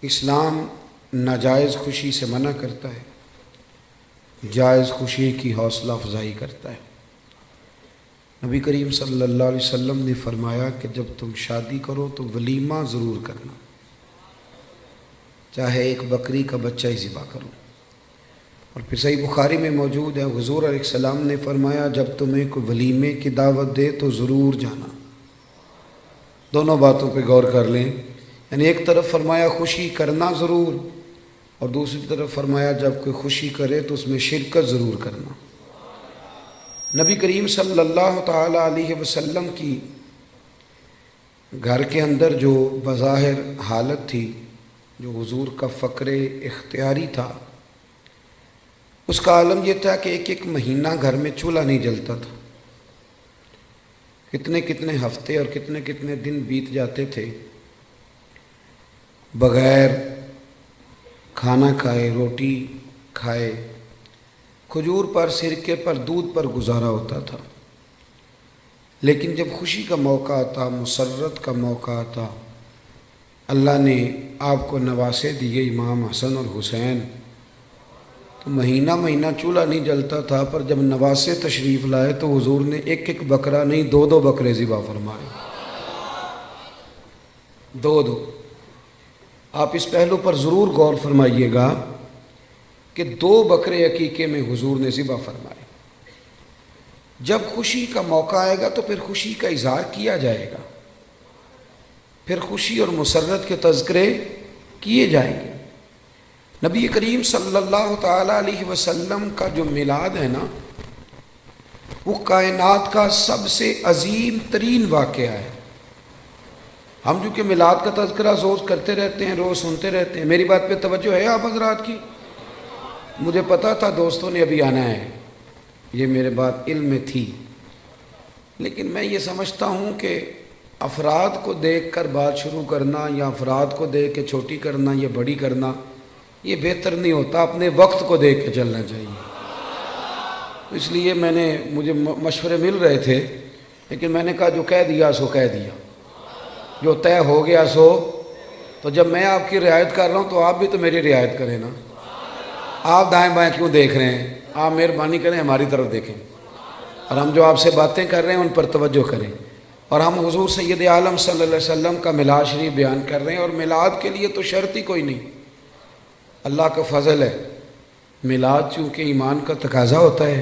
اسلام ناجائز خوشی سے منع کرتا ہے، جائز خوشی کی حوصلہ افزائی کرتا ہے۔ نبی کریم صلی اللہ علیہ وسلم نے فرمایا کہ جب تم شادی کرو تو ولیمہ ضرور کرنا، چاہے ایک بکری کا بچہ ہی ذبح کرو۔ اور پھر صحیح بخاری میں موجود ہے، حضور علیہ السلام نے فرمایا جب تمہیں کوئی ولیمے کی دعوت دے تو ضرور جانا۔ دونوں باتوں پہ غور کر لیں، یعنی ایک طرف فرمایا خوشی کرنا ضرور، اور دوسری طرف فرمایا جب کوئی خوشی کرے تو اس میں شرکت ضرور کرنا۔ نبی کریم صلی اللہ تعالی علیہ وسلم کی گھر کے اندر جو بظاہر حالت تھی، جو حضور کا فقر اختیاری تھا، اس کا عالم یہ تھا کہ ایک ایک مہینہ گھر میں چولہا نہیں جلتا تھا۔ کتنے کتنے ہفتے اور کتنے کتنے دن بیت جاتے تھے بغیر کھانا کھائے، روٹی کھائے، کھجور پر، سرکے پر، دودھ پر گزارا ہوتا تھا۔ لیکن جب خوشی کا موقع آتا، مسرت کا موقع آتا، اللہ نے آپ کو نواسے دیے امام حسن اور حسین، تو مہینہ مہینہ چولہا نہیں جلتا تھا، پر جب نواسے تشریف لائے تو حضور نے ایک ایک بکرا نہیں، دو دو بکرے ذبح فرمائے، دو دو۔ آپ اس پہلو پر ضرور غور فرمائیے گا کہ 2 بکرے عقیقے میں حضور نے ذبح فرمائے۔ جب خوشی کا موقع آئے گا تو پھر خوشی کا اظہار کیا جائے گا، پھر خوشی اور مسرت کے تذکرے کیے جائیں گے۔ نبی کریم صلی اللہ تعالی علیہ وسلم کا جو میلاد ہے نا، وہ کائنات کا سب سے عظیم ترین واقعہ ہے۔ ہم جو کہ میلاد کا تذکرہ روز کرتے رہتے ہیں، روز سنتے رہتے ہیں، میری بات پہ توجہ ہے آپ حضرات کی؟ مجھے پتا تھا دوستوں نے ابھی آنا ہے، یہ میرے بات علم میں تھی، لیکن میں یہ سمجھتا ہوں کہ افراد کو دیکھ کر بات شروع کرنا یا افراد کو دیکھ کے چھوٹی کرنا یا بڑی کرنا یہ بہتر نہیں ہوتا، اپنے وقت کو دیکھ کے چلنا چاہیے۔ اس لیے مجھے مشورے مل رہے تھے، لیکن میں نے کہا جو کہہ دیا سو کہہ دیا، جو طے ہو گیا سو۔ تو جب میں آپ کی رعایت کر رہا ہوں تو آپ بھی تو میری رعایت کریں نا۔ آپ دائیں بائیں کیوں دیکھ رہے ہیں؟ آپ مہربانی کریں ہماری طرف دیکھیں، اور ہم جو آپ سے باتیں کر رہے ہیں ان پر توجہ کریں۔ اور ہم حضور سید عالم صلی اللہ علیہ وسلم کا میلاد شریف بیان کر رہے ہیں، اور میلاد کے لیے تو شرط ہی کوئی نہیں، اللہ کا فضل ہے۔ میلاد چونکہ ایمان کا تقاضا ہوتا ہے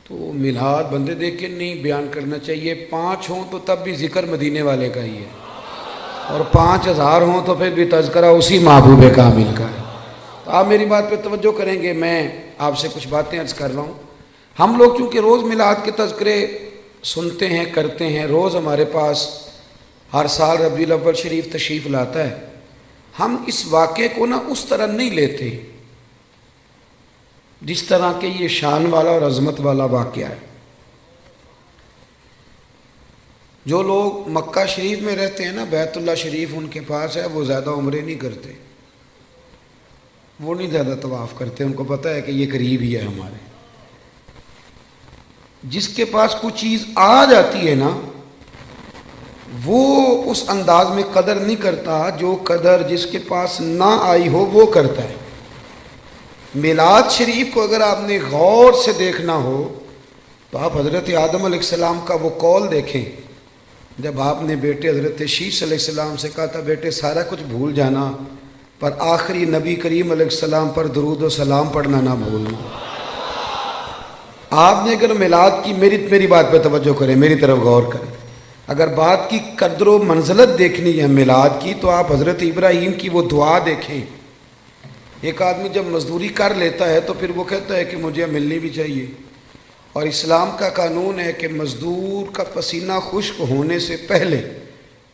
تو میلاد بندے دیکھ کے نہیں بیان کرنا چاہیے۔ 5 ہوں تو تب بھی ذکر مدینے والے کا ہی ہے، اور 5000 ہوں تو پھر بھی تذکرہ اسی محبوب کامل کا ہے۔ تو آپ میری بات پہ توجہ کریں گے، میں آپ سے کچھ باتیں عرض کر رہا ہوں۔ ہم لوگ چونکہ روز میلاد کے تذکرے سنتے ہیں، کرتے ہیں، روز ہمارے پاس ہر سال ربیع الاول شریف تشریف لاتا ہے، ہم اس واقعے کو اس طرح نہیں لیتے جس طرح کہ یہ شان والا اور عظمت والا واقعہ ہے۔ جو لوگ مکہ شریف میں رہتے ہیں نا، بیت اللہ شریف ان کے پاس ہے، وہ زیادہ عمرے نہیں کرتے، وہ نہیں زیادہ طواف کرتے، ان کو پتہ ہے کہ یہ قریب ہی ہے ہمارے۔ جس کے پاس کوئی چیز آ جاتی ہے نا، وہ اس انداز میں قدر نہیں کرتا جو قدر جس کے پاس نہ آئی ہو وہ کرتا ہے۔ میلاد شریف کو اگر آپ نے غور سے دیکھنا ہو تو آپ حضرت آدم علیہ السلام کا وہ قول دیکھیں، جب آپ نے بیٹے حضرت شیش علیہ السلام سے کہا تھا بیٹے سارا کچھ بھول جانا، پر آخری نبی کریم علیہ السلام پر درود و سلام پڑھنا نہ بھولنا۔ آپ نے اگر میلاد کی، میری بات پہ توجہ کریں، میری طرف غور کریں، اگر بات کی قدر و منزلت دیکھنی ہے میلاد کی تو آپ حضرت ابراہیم کی وہ دعا دیکھیں۔ ایک آدمی جب مزدوری کر لیتا ہے تو پھر وہ کہتا ہے کہ مجھے ملنی بھی چاہیے، اور اسلام کا قانون ہے کہ مزدور کا پسینہ خشک ہونے سے پہلے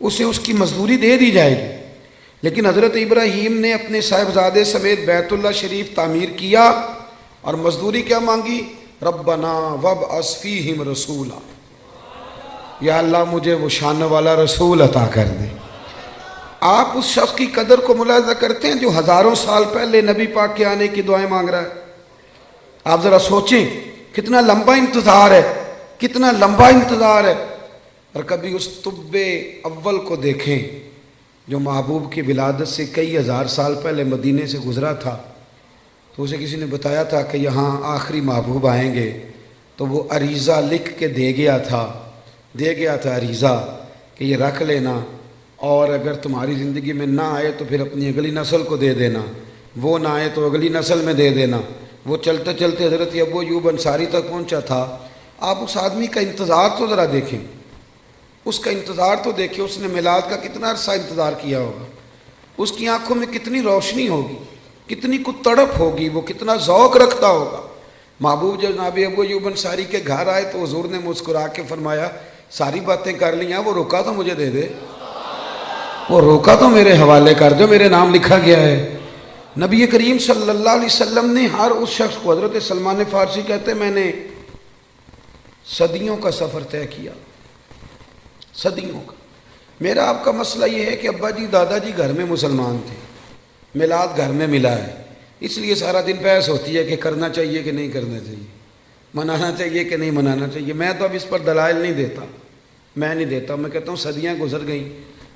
اسے اس کی مزدوری دے دی جائے گی۔ لیکن حضرت ابراہیم نے اپنے صاحبزادے سمیت بیت اللہ شریف تعمیر کیا اور مزدوری کیا مانگی؟ ربنا وابعث فیہم رسولا، یا اللہ مجھے وہ شان والا رسول عطا کر دے۔ آپ اس شخص کی قدر کو ملاحظہ کرتے ہیں جو ہزاروں سال پہلے نبی پاک کے آنے کی دعائیں مانگ رہا ہے؟ آپ ذرا سوچیں کتنا لمبا انتظار ہے، کتنا لمبا انتظار ہے۔ اور کبھی اس طب اول کو دیکھیں جو محبوب کی ولادت سے کئی ہزار سال پہلے مدینے سے گزرا تھا، تو اسے کسی نے بتایا تھا کہ یہاں آخری محبوب آئیں گے، تو وہ عریضہ لکھ کے دے گیا تھا عریضہ کہ یہ رکھ لینا، اور اگر تمہاری زندگی میں نہ آئے تو پھر اپنی اگلی نسل کو دے دینا، وہ نہ آئے تو اگلی نسل میں دے دینا۔ وہ چلتے چلتے حضرت ابو ایوب انصاری تک پہنچا تھا۔ آپ اس آدمی کا انتظار تو ذرا دیکھیں، اس کا انتظار تو دیکھیں، اس نے میلاد کا کتنا عرصہ انتظار کیا ہوگا، اس کی آنکھوں میں کتنی روشنی ہوگی، کتنی کو تڑپ ہوگی، وہ کتنا ذوق رکھتا ہوگا۔ محبوب جب جناب ابو ایوب انصاری کے گھر آئے تو حضور نے مسکرا کے فرمایا ساری باتیں کر لی ہیں، وہ روکا تو مجھے دے دے، وہ روکا تو میرے حوالے کر دو، میرے نام لکھا گیا ہے۔ نبی کریم صلی اللہ علیہ وسلم نے ہر اس شخص کو، حضرت سلمان فارسی کہتے ہیں میں نے صدیوں کا سفر طے کیا، صدیوں کا۔ میرا آپ کا مسئلہ یہ ہے کہ ابا جی دادا جی گھر میں مسلمان تھے، میلاد گھر میں ملا ہے، اس لیے سارا دن بحث ہوتی ہے کہ کرنا چاہیے کہ نہیں کرنا چاہیے، منانا چاہیے کہ نہیں منانا چاہیے۔ میں تو اب اس پر دلائل نہیں دیتا، میں کہتا ہوں صدیاں گزر گئیں،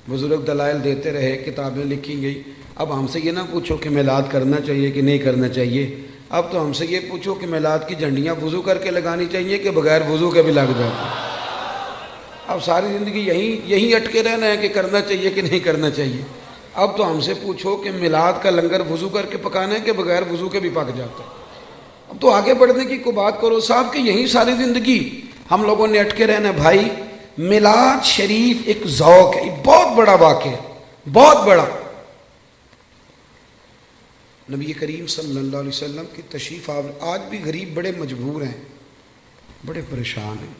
بزرگ دلائل دیتے رہے، کتابیں لکھی گئی، اب ہم سے یہ نہ پوچھو کہ میلاد کرنا چاہیے کہ نہیں کرنا چاہیے، اب تو ہم سے یہ پوچھو کہ میلاد کی جھنڈیاں وضو کر کے لگانی چاہیے کہ بغیر وضو کے بھی لگ جاتی۔ اب ساری زندگی یہیں اٹکے رہنا ہے کہ کرنا چاہیے کہ نہیں کرنا چاہیے۔ اب تو ہم سے پوچھو کہ میلاد کا لنگر وضو کر کے پکانا ہے کہ بغیر وضو کے بھی پک جاتا ہے۔ اب تو آگے بڑھنے کی کوئی بات کرو صاحب کہ یہیں ساری زندگی ہم لوگوں نے اٹکے رہنا ہے۔ بھائی میلاد شریف ایک ذوق ہے، ایک بہت بڑا واقعہ ہے، بہت بڑا۔ نبی کریم صلی اللہ علیہ وسلم کی تشریف آور، آج بھی غریب بڑے مجبور ہیں، بڑے پریشان ہیں۔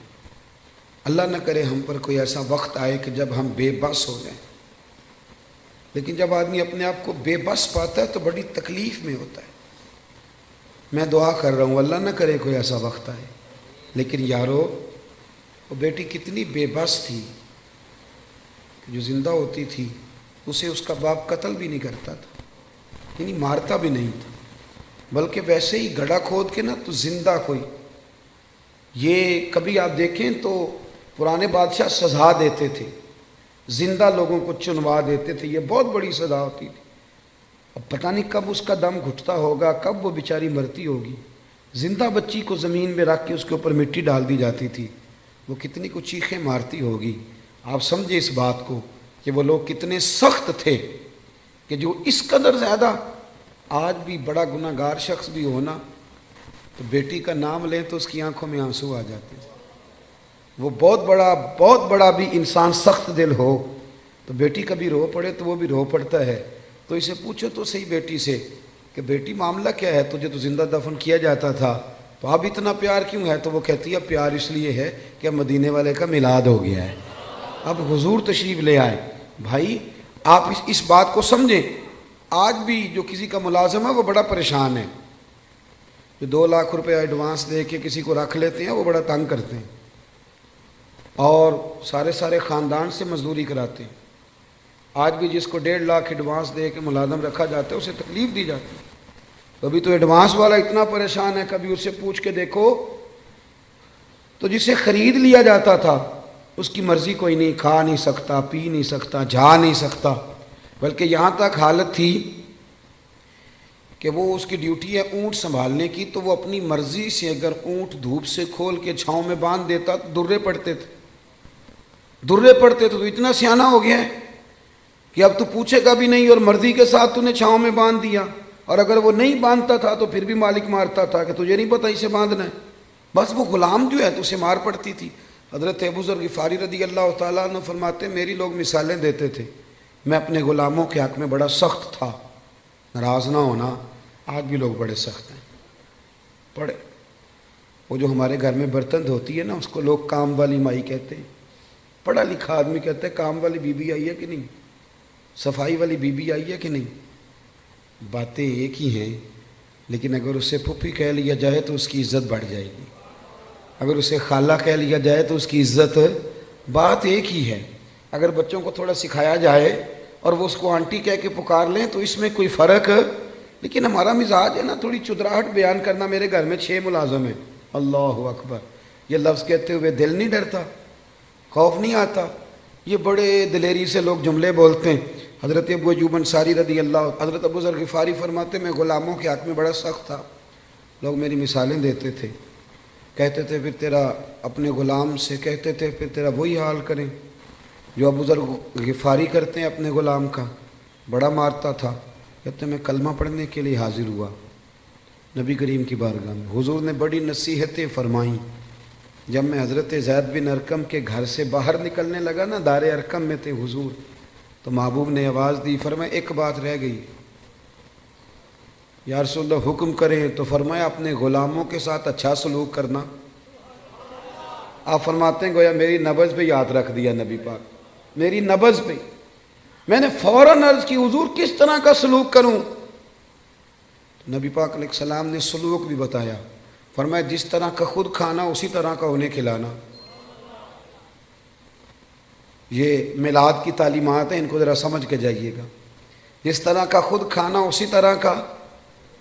اللہ نہ کرے ہم پر کوئی ایسا وقت آئے کہ جب ہم بے بس ہو جائیں، لیکن جب آدمی اپنے آپ کو بے بس پاتا ہے تو بڑی تکلیف میں ہوتا ہے۔ میں دعا کر رہا ہوں اللہ نہ کرے کوئی ایسا وقت آئے، لیکن یارو وہ بیٹی کتنی بے بس تھی کہ جو زندہ ہوتی تھی اسے اس کا باپ قتل بھی نہیں کرتا تھا، یعنی مارتا بھی نہیں تھا، بلکہ ویسے ہی گڑھا کھود کے نا تو زندہ کوئی، یہ کبھی آپ دیکھیں تو پرانے بادشاہ سزا دیتے تھے، زندہ لوگوں کو چنوا دیتے تھے، یہ بہت بڑی سزا ہوتی تھی۔ اب پتہ نہیں کب اس کا دم گھٹتا ہوگا، کب وہ بیچاری مرتی ہوگی۔ زندہ بچی کو زمین میں رکھ کے اس کے اوپر مٹی ڈال دی جاتی تھی، وہ کتنی کو چیخیں مارتی ہوگی۔ آپ سمجھے اس بات کو کہ وہ لوگ کتنے سخت تھے کہ جو اس قدر زیادہ، آج بھی بڑا گناہ گار شخص بھی ہونا تو بیٹی کا نام لیں تو اس کی آنکھوں میں آنسو آ جاتے ہیں۔ وہ بہت بڑا بھی انسان سخت دل ہو تو بیٹی کبھی رو پڑے تو وہ بھی رو پڑتا ہے۔ تو اسے پوچھو تو صحیح بیٹی سے کہ بیٹی معاملہ کیا ہے، تجھے تو زندہ دفن کیا جاتا تھا تو اب اتنا پیار کیوں ہے؟ تو وہ کہتی ہے پیار اس لیے ہے کہ اب مدینے والے کا میلاد ہو گیا ہے، اب حضور تشریف لے آئے۔ بھائی آپ اس بات کو سمجھیں، آج بھی جو کسی کا ملازم ہے وہ بڑا پریشان ہے، جو 2 لاکھ روپے ایڈوانس دے کے کسی کو رکھ لیتے ہیں وہ بڑا تنگ کرتے ہیں، اور سارے خاندان سے مزدوری کراتے ہیں۔ آج بھی جس کو 1.5 لاکھ ایڈوانس دے کے ملازم رکھا جاتا ہے اسے تکلیف دی جاتی ہے۔ کبھی تو ایڈوانس والا اتنا پریشان ہے، کبھی اس سے پوچھ کے دیکھو تو جسے خرید لیا جاتا تھا اس کی مرضی کوئی نہیں، کھا نہیں سکتا، پی نہیں سکتا، جا نہیں سکتا، بلکہ یہاں تک حالت تھی کہ وہ اس کی ڈیوٹی ہے اونٹ سنبھالنے کی، تو وہ اپنی مرضی سے اگر اونٹ دھوپ سے کھول کے چھاؤں میں باندھ دیتا تو درے پڑتے تھے تو اتنا سیانہ ہو گیا ہے کہ اب تو پوچھے گا بھی نہیں، اور مرضی کے ساتھ تو نے چھاؤں میں باندھ دیا، اور اگر وہ نہیں باندھتا تھا تو پھر بھی مالک مارتا تھا کہ تجھے نہیں پتہ اسے باندھنا ہے، بس وہ غلام جو ہے تو اسے مار پڑتی تھی۔ حضرت ابو ذر غفاری رضی اللہ تعالیٰ عنہ فرماتے ہیں میری لوگ مثالیں دیتے تھے، میں اپنے غلاموں کے حق میں بڑا سخت تھا، ناراض نہ ہونا، آج بھی لوگ بڑے سخت ہیں۔ وہ جو ہمارے گھر میں برتن دھوتی ہے نا اس کو لوگ کام والی مائی کہتے ہیں، پڑھا لکھا آدمی کہتا ہے کام والی بی بی آئی ہے کہ نہیں، صفائی والی بی بی آئی ہے کہ نہیں، باتیں ایک ہی ہیں، لیکن اگر اسے پھپھی کہہ لیا جائے تو اس کی عزت بڑھ جائے گی، اگر اسے خالہ کہہ لیا جائے تو اس کی عزت، بات ایک ہی ہے۔ اگر بچوں کو تھوڑا سکھایا جائے اور وہ اس کو آنٹی کہہ کے پکار لیں تو اس میں کوئی فرق، لیکن ہمارا مزاج ہے نا تھوڑی چدراہٹ بیان کرنا۔ میرے گھر میں 6 ملازم ہیں، اللہ اکبر، یہ لفظ کہتے ہوئے دل نہیں ڈرتا، خوف نہیں آتا، یہ بڑے دلیری سے لوگ جملے بولتے ہیں۔ حضرت ابو ایوب انصاری رضی اللہ، حضرت ابو ذر غفاری فرماتے میں غلاموں کے حق میں بڑا سخت تھا، لوگ میری مثالیں دیتے تھے، کہتے تھے پھر تیرا اپنے غلام سے کہتے تھے پھر تیرا وہی حال کریں جو ابو ذر غفاری کرتے ہیں اپنے غلام کا، بڑا مارتا تھا۔ کہتے میں کلمہ پڑھنے کے لیے حاضر ہوا نبی کریم کی بارگاہ میں، حضور نے بڑی نصیحتیں فرمائیں۔ جب میں حضرت زید بن ارقم کے گھر سے باہر نکلنے لگا نا، دار ارقم میں تھے حضور، تو محبوب نے آواز دی، فرمایا ایک بات رہ گئی، یا رسول اللہ حکم کریں، تو فرمایا اپنے غلاموں کے ساتھ اچھا سلوک کرنا۔ آپ فرماتے ہیں گویا میری نبض پہ یاد رکھ دیا نبی پاک، میری نبض پہ۔ میں نے فوراً عرض کی حضور کس طرح کا سلوک کروں؟ نبی پاک علیہ السلام نے سلوک بھی بتایا، فرمایا جس طرح کا خود کھانا اسی طرح کا انہیں کھلانا۔ یہ میلاد کی تعلیمات ہیں، ان کو ذرا سمجھ کے جائیے گا۔ جس طرح کا خود کھانا اسی طرح کا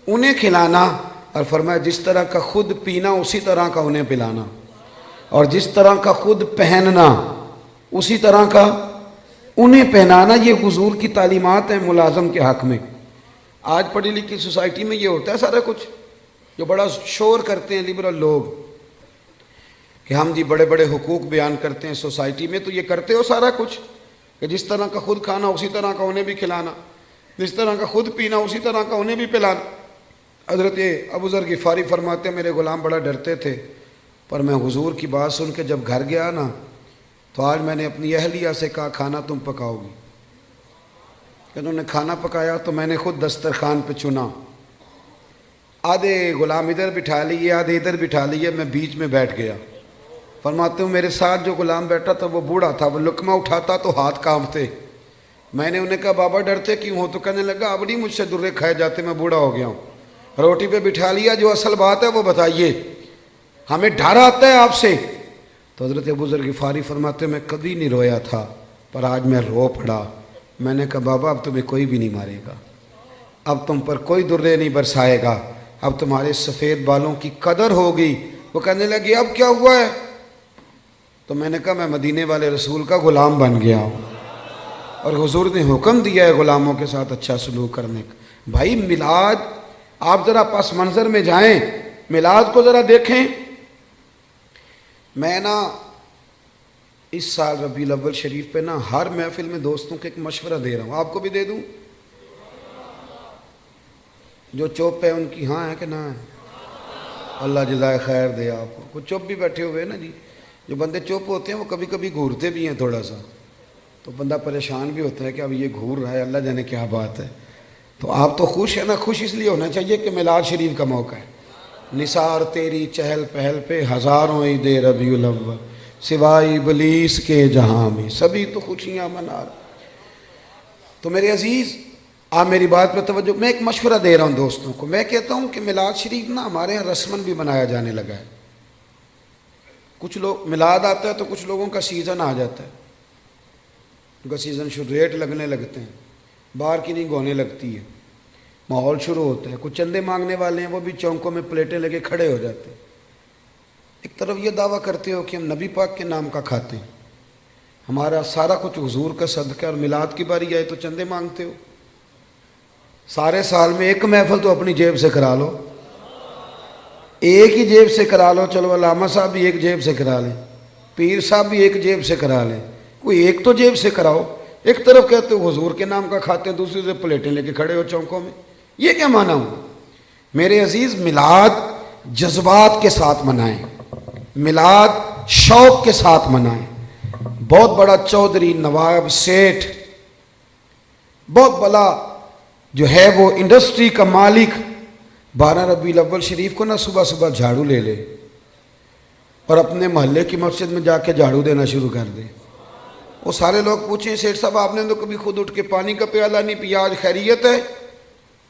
انہیں کھلانا، اور فرمایا جس طرح کا خود پینا اسی طرح کا انہیں پلانا، اور جس طرح کا خود پہننا اسی طرح کا انہیں پہنانا۔ یہ حضور کی تعلیمات ہیں ملازم کے حق میں۔ آج پڑھی لکھی سوسائٹی میں یہ ہوتا ہے سارا کچھ، جو بڑا شور کرتے ہیں لبرل لوگ کہ ہم جی بڑے بڑے حقوق بیان کرتے ہیں سوسائٹی میں، تو یہ کرتے ہو سارا کچھ کہ جس طرح کا خود کھانا اسی طرح کا انہیں بھی کھلانا، جس طرح کا خود پینا اسی طرح کا انہیں بھی پلانا۔ حضرت ابو ذر غفاری فرماتے ہیں میرے غلام بڑا ڈرتے تھے، پر میں حضور کی بات سن کے جب گھر گیا نا، تو آج میں نے اپنی اہلیہ سے کہا کھانا تم پکاؤ گی، کہ انہوں نے کھانا پکایا تو میں نے خود دسترخوان پہ چنا، آدھے غلام ادھر بٹھا لیے آدھے ادھر بٹھا لیے، میں بیچ میں بیٹھ گیا۔ فرماتے ہوں میرے ساتھ جو غلام بیٹھا تھا وہ بوڑھا تھا، وہ لقمہ اٹھاتا تو ہاتھ کانپتے۔ میں نے انہیں کہا بابا ڈرتے کیوں ہو؟ تو کہنے لگا اب نہیں مجھ سے درے کھائے جاتے، میں بوڑھا ہو گیا ہوں۔ روٹی پہ بٹھا لیا، جو اصل بات ہے وہ بتائیے، ہمیں ڈر آتا ہے آپ سے۔ تو حضرت ابو ذر غفاری فرماتے میں کبھی نہیں رویا تھا، پر آج میں رو پڑا۔ میں نے کہا بابا اب تمہیں کوئی بھی نہیں مارے گا، اب تم پر کوئی درے نہیں برسائے گا، اب تمہارے سفید بالوں کی قدر ہوگی۔ وہ کہنے لگے اب کیا ہوا ہے؟ تو میں نے کہا میں مدینے والے رسول کا غلام بن گیا ہوں، اور حضور نے حکم دیا ہے غلاموں کے ساتھ اچھا سلوک کرنے کا۔ بھائی میلاد، آپ ذرا پس منظر میں جائیں، میلاد کو ذرا دیکھیں۔ میں نا اس سال ربیع الاول شریف پہ نا ہر محفل میں دوستوں کے ایک مشورہ دے رہا ہوں، آپ کو بھی دے دوں؟ جو چوپ ہے ان کی ہاں ہے کہ نہ ہے؟ اللہ جزائے خیر دے آپ کو۔ کچھ چوپ بھی بیٹھے ہوئے نا جی، جو بندے چوپ ہوتے ہیں وہ کبھی کبھی گھورتے بھی ہیں تھوڑا سا، تو بندہ پریشان بھی ہوتا ہے کہ اب یہ گھور رہا ہے، اللہ جانے کیا بات ہے۔ تو آپ تو خوش ہیں نا، خوش اس لیے ہونا چاہیے کہ میلاد شریف کا موقع ہے۔ نثار تیری چہل پہل پہ ہزاروں عید ربیع الاول، سوائے ابلیس کے جہاں میں سبھی تو خوشیاں منا رہے۔ تو میرے عزیز آپ میری بات پہ توجہ، میں ایک مشورہ دے رہا ہوں دوستوں کو۔ میں کہتا ہوں کہ میلاد شریف نا ہمارے یہاں رسمن بھی منایا جانے لگا ہے۔ کچھ لوگ میلاد آتا ہے تو کچھ لوگوں کا سیزن آ جاتا ہے، ان کا سیزن شروع، ریٹ لگنے لگتے ہیں، باہر کی نہیں گونے لگتی ہے، ماحول شروع ہوتا ہے۔ کچھ چندے مانگنے والے ہیں وہ بھی چونکوں میں پلیٹیں لگے کھڑے ہو جاتے ہیں۔ ایک طرف یہ دعویٰ کرتے ہو کہ ہم نبی پاک کے نام کا کھاتے ہیں، ہمارا سارا کچھ حضور کا صدقہ، اور میلاد کی باری آئے تو چندے مانگتے ہو۔ سارے سال میں ایک محفل تو اپنی جیب سے کرا لو، ایک ہی جیب سے کرا لو، چلو علامہ صاحب بھی ایک جیب سے کرا لیں، پیر صاحب بھی ایک جیب سے کرا لیں، کوئی ایک تو جیب سے کراؤ۔ ایک طرف کہتے ہو حضور کے نام کا کھاتے ہیں، دوسری سے پلیٹیں لے کے کھڑے ہو چونکوں میں، یہ کیا معنی ہوں؟ میرے عزیز میلاد جذبات کے ساتھ منائیں، میلاد شوق کے ساتھ منائیں۔ بہت بڑا چودھری، نواب، سیٹھ، بہت بڑا جو ہے وہ انڈسٹری کا مالک 12 ربیع الاول شریف کو نا صبح صبح جھاڑو لے لے اور اپنے محلے کی مسجد میں جا کے جھاڑو دینا شروع کر دے۔ وہ سارے لوگ پوچھیں سیٹھ صاحب آپ نے تو کبھی خود اٹھ کے پانی کا پیالہ نہیں پیا، آج خیریت ہے؟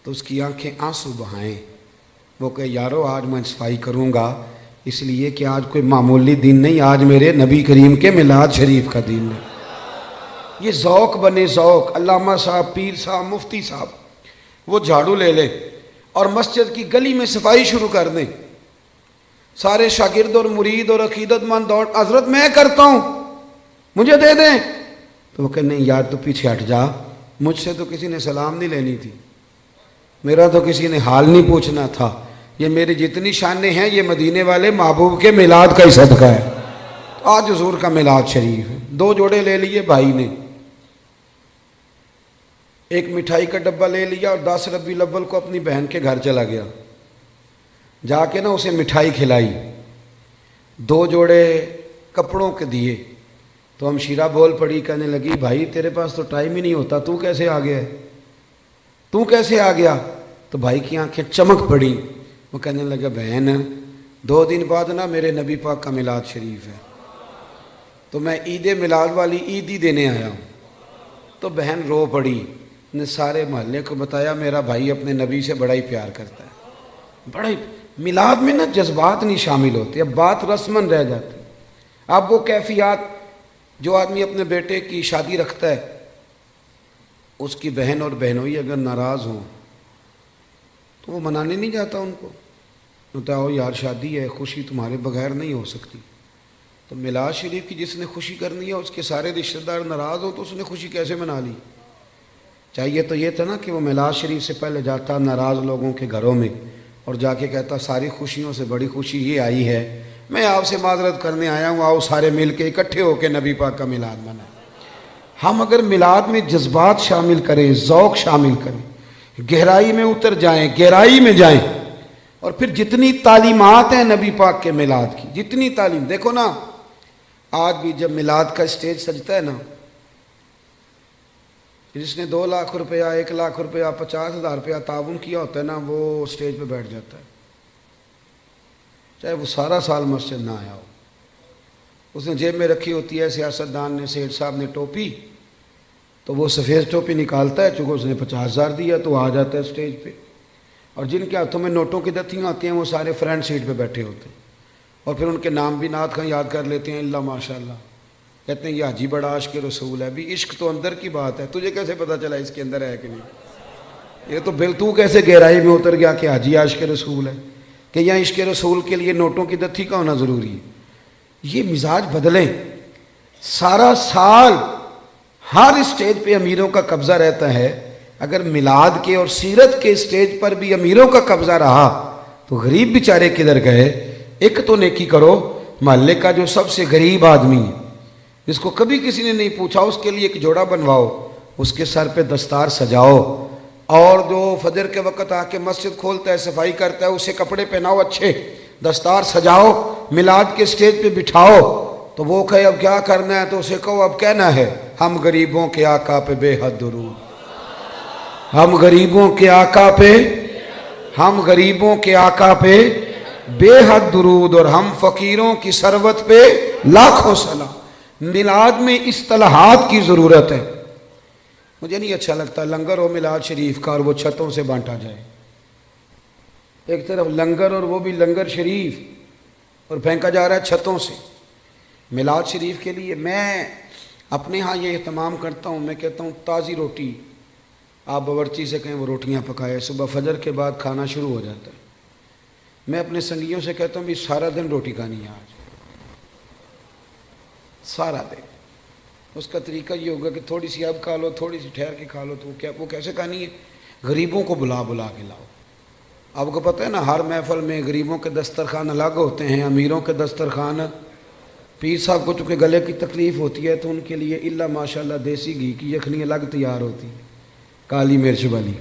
تو اس کی آنکھیں آنسو بہائیں، وہ کہے یارو آج میں صفائی کروں گا، اس لیے کہ آج کوئی معمولی دن نہیں، آج میرے نبی کریم کے میلاد شریف کا دن ہے۔ یہ ذوق بنے، ذوق۔ علامہ صاحب، پیر صاحب، مفتی صاحب وہ جھاڑو لے لے اور مسجد کی گلی میں صفائی شروع کر دیں، سارے شاگرد اور مرید اور عقیدت مند دوڑ، حضرت میں کرتا ہوں مجھے دے دیں۔ تو وہ کہ نہیں یار تو پیچھے ہٹ جا، مجھ سے تو کسی نے سلام نہیں لینی تھی، میرا تو کسی نے حال نہیں پوچھنا تھا، یہ میری جتنی شانیں ہیں یہ مدینے والے محبوب کے میلاد کا ہی صدقہ ہے۔ آج حضور کا میلاد شریف ہے، 2 جوڑے لے لیے بھائی نے، ایک مٹھائی کا ڈبہ لے لیا اور 10 ربیع الاول کو اپنی بہن کے گھر چلا گیا، جا کے نا اسے مٹھائی کھلائی، 2 جوڑے کپڑوں کے دیے، تو ہمشیرہ بول پڑی، کہنے لگی بھائی تیرے پاس تو ٹائم ہی نہیں ہوتا، تو کیسے آ گیا ہے؟ تو کیسے آ گیا؟ تو بھائی کی آنکھیں چمک پڑی، وہ کہنے لگا بہن 2 دن بعد نا میرے نبی پاک کا میلاد شریف ہے، تو میں عید میلاد والی عید ہی دینے آیا ہوں۔ تو بہن رو پڑی، نے سارے محلے کو بتایا میرا بھائی اپنے نبی سے بڑا ہی پیار کرتا ہے، بڑا ہی۔ میلاد میں نا جذبات نہیں شامل ہوتے، اب بات رسمن رہ جاتی۔ اب وہ کیفیات جو آدمی اپنے بیٹے کی شادی رکھتا ہے، اس کی بہن اور بہنوئی اگر ناراض ہوں تو وہ منانے نہیں جاتا ان کو، بتاؤ یار شادی ہے، خوشی تمہارے بغیر نہیں ہو سکتی۔ تو میلاد شریف کی جس نے خوشی کرنی ہے اس کے سارے رشتہ دار ناراض ہوں تو اس نے خوشی کیسے منا لی؟ چاہیے تو یہ تھا نا کہ وہ میلاد شریف سے پہلے جاتا ناراض لوگوں کے گھروں میں اور جا کے کہتا ساری خوشیوں سے بڑی خوشی یہ آئی ہے، میں آپ سے معذرت کرنے آیا ہوں، آؤ سارے مل کے اکٹھے ہو کے نبی پاک کا میلاد منائیں۔ ہم اگر میلاد میں جذبات شامل کریں، ذوق شامل کریں، گہرائی میں اتر جائیں، گہرائی میں جائیں، اور پھر جتنی تعلیمات ہیں نبی پاک کے میلاد کی، جتنی تعلیم، دیکھو نا آج بھی جب میلاد کا اسٹیج سجتا ہے نا، جس نے 2 لاکھ روپیہ، 1 لاکھ روپیہ، 50,000 روپیہ تعاون کیا ہوتا ہے نا، وہ اسٹیج پہ بیٹھ جاتا ہے، چاہے وہ سارا سال مسجد نہ آیا ہو، اس نے جیب میں رکھی ہوتی ہے، سیاستدان نے، سیٹھ صاحب نے ٹوپی، تو وہ سفید ٹوپی نکالتا ہے، چونکہ اس نے 50,000 دیا تو آ جاتا ہے اسٹیج پہ، اور جن کے ہاتھوں میں نوٹوں کی دتیاں آتی ہیں وہ سارے فرنٹ سیٹ پہ بیٹھے ہوتے ہیں، اور پھر ان کے نام بھی نعت خواں یاد کر لیتے ہیں، اللہ ماشاء اللہ، کہتے ہیں یہ حاجی بڑا عاشق رسول ہے۔ بھی عشق تو اندر کی بات ہے، تجھے کیسے پتہ چلا اس کے اندر ہے کہ نہیں؟ یہ تو تو کیسے گہرائی میں اتر گیا کہ حاجی عاشق رسول ہے، کہ یہاں عشق رسول کے لیے نوٹوں کی دتی کا ہونا ضروری ہے؟ یہ مزاج بدلیں۔ سارا سال ہر اسٹیج پہ امیروں کا قبضہ رہتا ہے، اگر میلاد کے اور سیرت کے اسٹیج پر بھی امیروں کا قبضہ رہا تو غریب بیچارے کدھر گئے؟ ایک تو نیکی کرو، محلے کا جو سب سے غریب آدمی ہے جس کو کبھی کسی نے نہیں پوچھا اس کے لیے ایک جوڑا بنواؤ، اس کے سر پہ دستار سجاؤ، اور جو فجر کے وقت آ کے مسجد کھولتا ہے، صفائی کرتا ہے، اسے کپڑے پہناؤ، اچھے دستار سجاؤ، میلاد کے اسٹیج پہ بٹھاؤ، تو وہ کہے اب کیا کرنا ہے تو اسے کہو اب کہنا ہے ہم غریبوں کے آقا پہ بے حد درود، ہم غریبوں کے آقا پہ، ہم غریبوں کے آقا پہ بے حد درود، اور ہم فقیروں کی ثروت پہ لاکھوں سلام۔ میلاد میں اصطلاحات کی ضرورت ہے۔ مجھے نہیں اچھا لگتا لنگر ہو میلاد شریف کا اور وہ چھتوں سے بانٹا جائے، ایک طرف لنگر اور وہ بھی لنگر شریف، اور پھینکا جا رہا ہے چھتوں سے۔ میلاد شریف کے لیے میں اپنے ہاں یہ اہتمام کرتا ہوں، میں کہتا ہوں تازی روٹی، آپ باورچی سے کہیں وہ روٹیاں پکائے، صبح فجر کے بعد کھانا شروع ہو جاتا ہے، میں اپنے سنگیوں سے کہتا ہوں بھی سارا دن روٹی کھانی ہے آج، سارا دن۔ اس کا طریقہ یہ ہوگا کہ تھوڑی سی اب کھا لو، تھوڑی سی ٹھہر کے کھا لو، تو وہ کیسے کھانی ہے؟ غریبوں کو بلا بلا کے لاؤ۔ آپ کو پتہ ہے نا ہر محفل میں غریبوں کے دسترخوان الگ ہوتے ہیں، امیروں کے دسترخوان۔ پیر صاحب کو چونکہ گلے کی تکلیف ہوتی ہے تو ان کے لیے اللہ ماشاءاللہ دیسی گھی کی یخنی الگ تیار ہوتی ہے، کالی مرچ والی،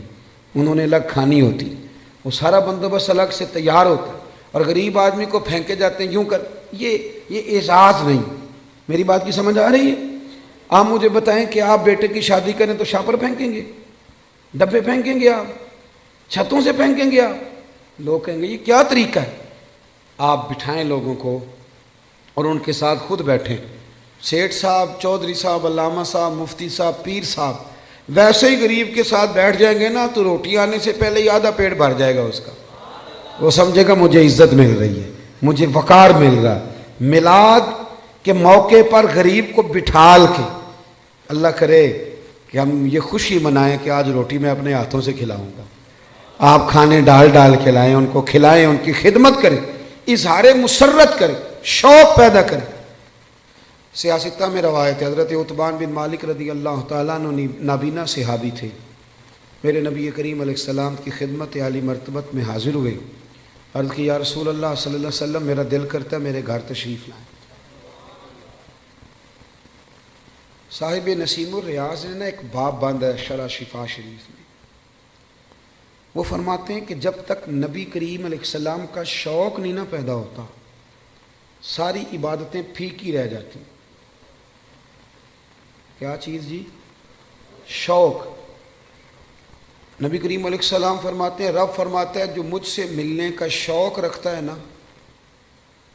انہوں نے الگ کھانی ہوتی، وہ سارا بندوبست الگ سے تیار ہوتا ہے، اور غریب آدمی کو پھینکے جاتے ہیں یوں کر۔ یہ اعزاز نہیں۔ میری بات کی سمجھ آ رہی ہے؟ آپ مجھے بتائیں کہ آپ بیٹے کی شادی کریں تو شاپر پھینکیں گے، ڈبے پھینکیں گے، آپ چھتوں سے پھینکیں گے؟ آپ لوگ کہیں گے یہ کیا طریقہ ہے؟ آپ بٹھائیں لوگوں کو اور ان کے ساتھ خود بیٹھیں، سیٹھ صاحب، چودھری صاحب، علامہ صاحب، مفتی صاحب، پیر صاحب، ویسے ہی غریب کے ساتھ بیٹھ جائیں گے نا تو روٹی آنے سے پہلے ہی آدھا پیٹ بھر جائے گا اس کا، وہ سمجھے گا مجھے عزت مل رہی ہے، مجھے وقار مل رہا ہے۔ میلاد کے موقع پر غریب کو بٹھال کے، اللہ کرے کہ ہم یہ خوشی منائیں کہ آج روٹی میں اپنے ہاتھوں سے کھلاؤں گا، آپ کھانے ڈال ڈال کھلائیں، ان کو کھلائیں، ان کی خدمت کریں، اظہار مسرت کریں، شوق پیدا کریں۔ سیاستہ میں روایت ہے، حضرت عتبان بن مالک رضی اللہ تعالیٰ عنہ نابینا صحابی تھے، میرے نبی کریم علیہ السلام کی خدمت عالی مرتبت میں حاضر ہوئے، عرض کی یا رسول اللہ صلی اللہ علیہ وسلم میرا دل کرتا ہے میرے گھر تشریف لائیں۔ صاحب نسیم الریاض نے ایک باب باندھا ہے شرح شفا شریف میں، وہ فرماتے ہیں کہ جب تک نبی کریم علیہ السلام کا شوق نہیں نہ پیدا ہوتا ساری عبادتیں پھیکی رہ جاتی۔ کیا چیز جی؟ شوق۔ نبی کریم علیہ السلام فرماتے ہیں، رب فرماتا ہے جو مجھ سے ملنے کا شوق رکھتا ہے نا،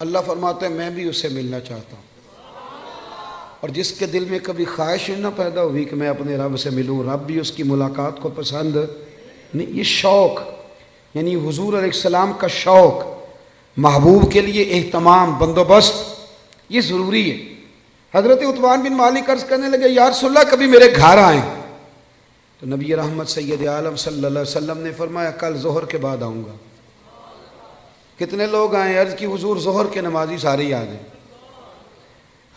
اللہ فرماتا ہے میں بھی اس سے ملنا چاہتا ہوں، اور جس کے دل میں کبھی خواہش نہ پیدا ہوئی کہ میں اپنے رب سے ملوں، رب بھی اس کی ملاقات کو پسند نہیں۔ یہ شوق یعنی حضور علیہ السلام کا شوق، محبوب کے لیے اہتمام، بندوبست، یہ ضروری ہے۔ حضرت عتبان بن مالک عرض کرنے لگے یا رسول اللہ کبھی میرے گھر آئیں، تو نبی رحمت سید عالم صلی اللہ علیہ وسلم نے فرمایا کل ظہر کے بعد آؤں گا۔ کتنے لوگ آئیں؟ عرض کی حضور ظہر کے نمازی سارے ہی آ گئے۔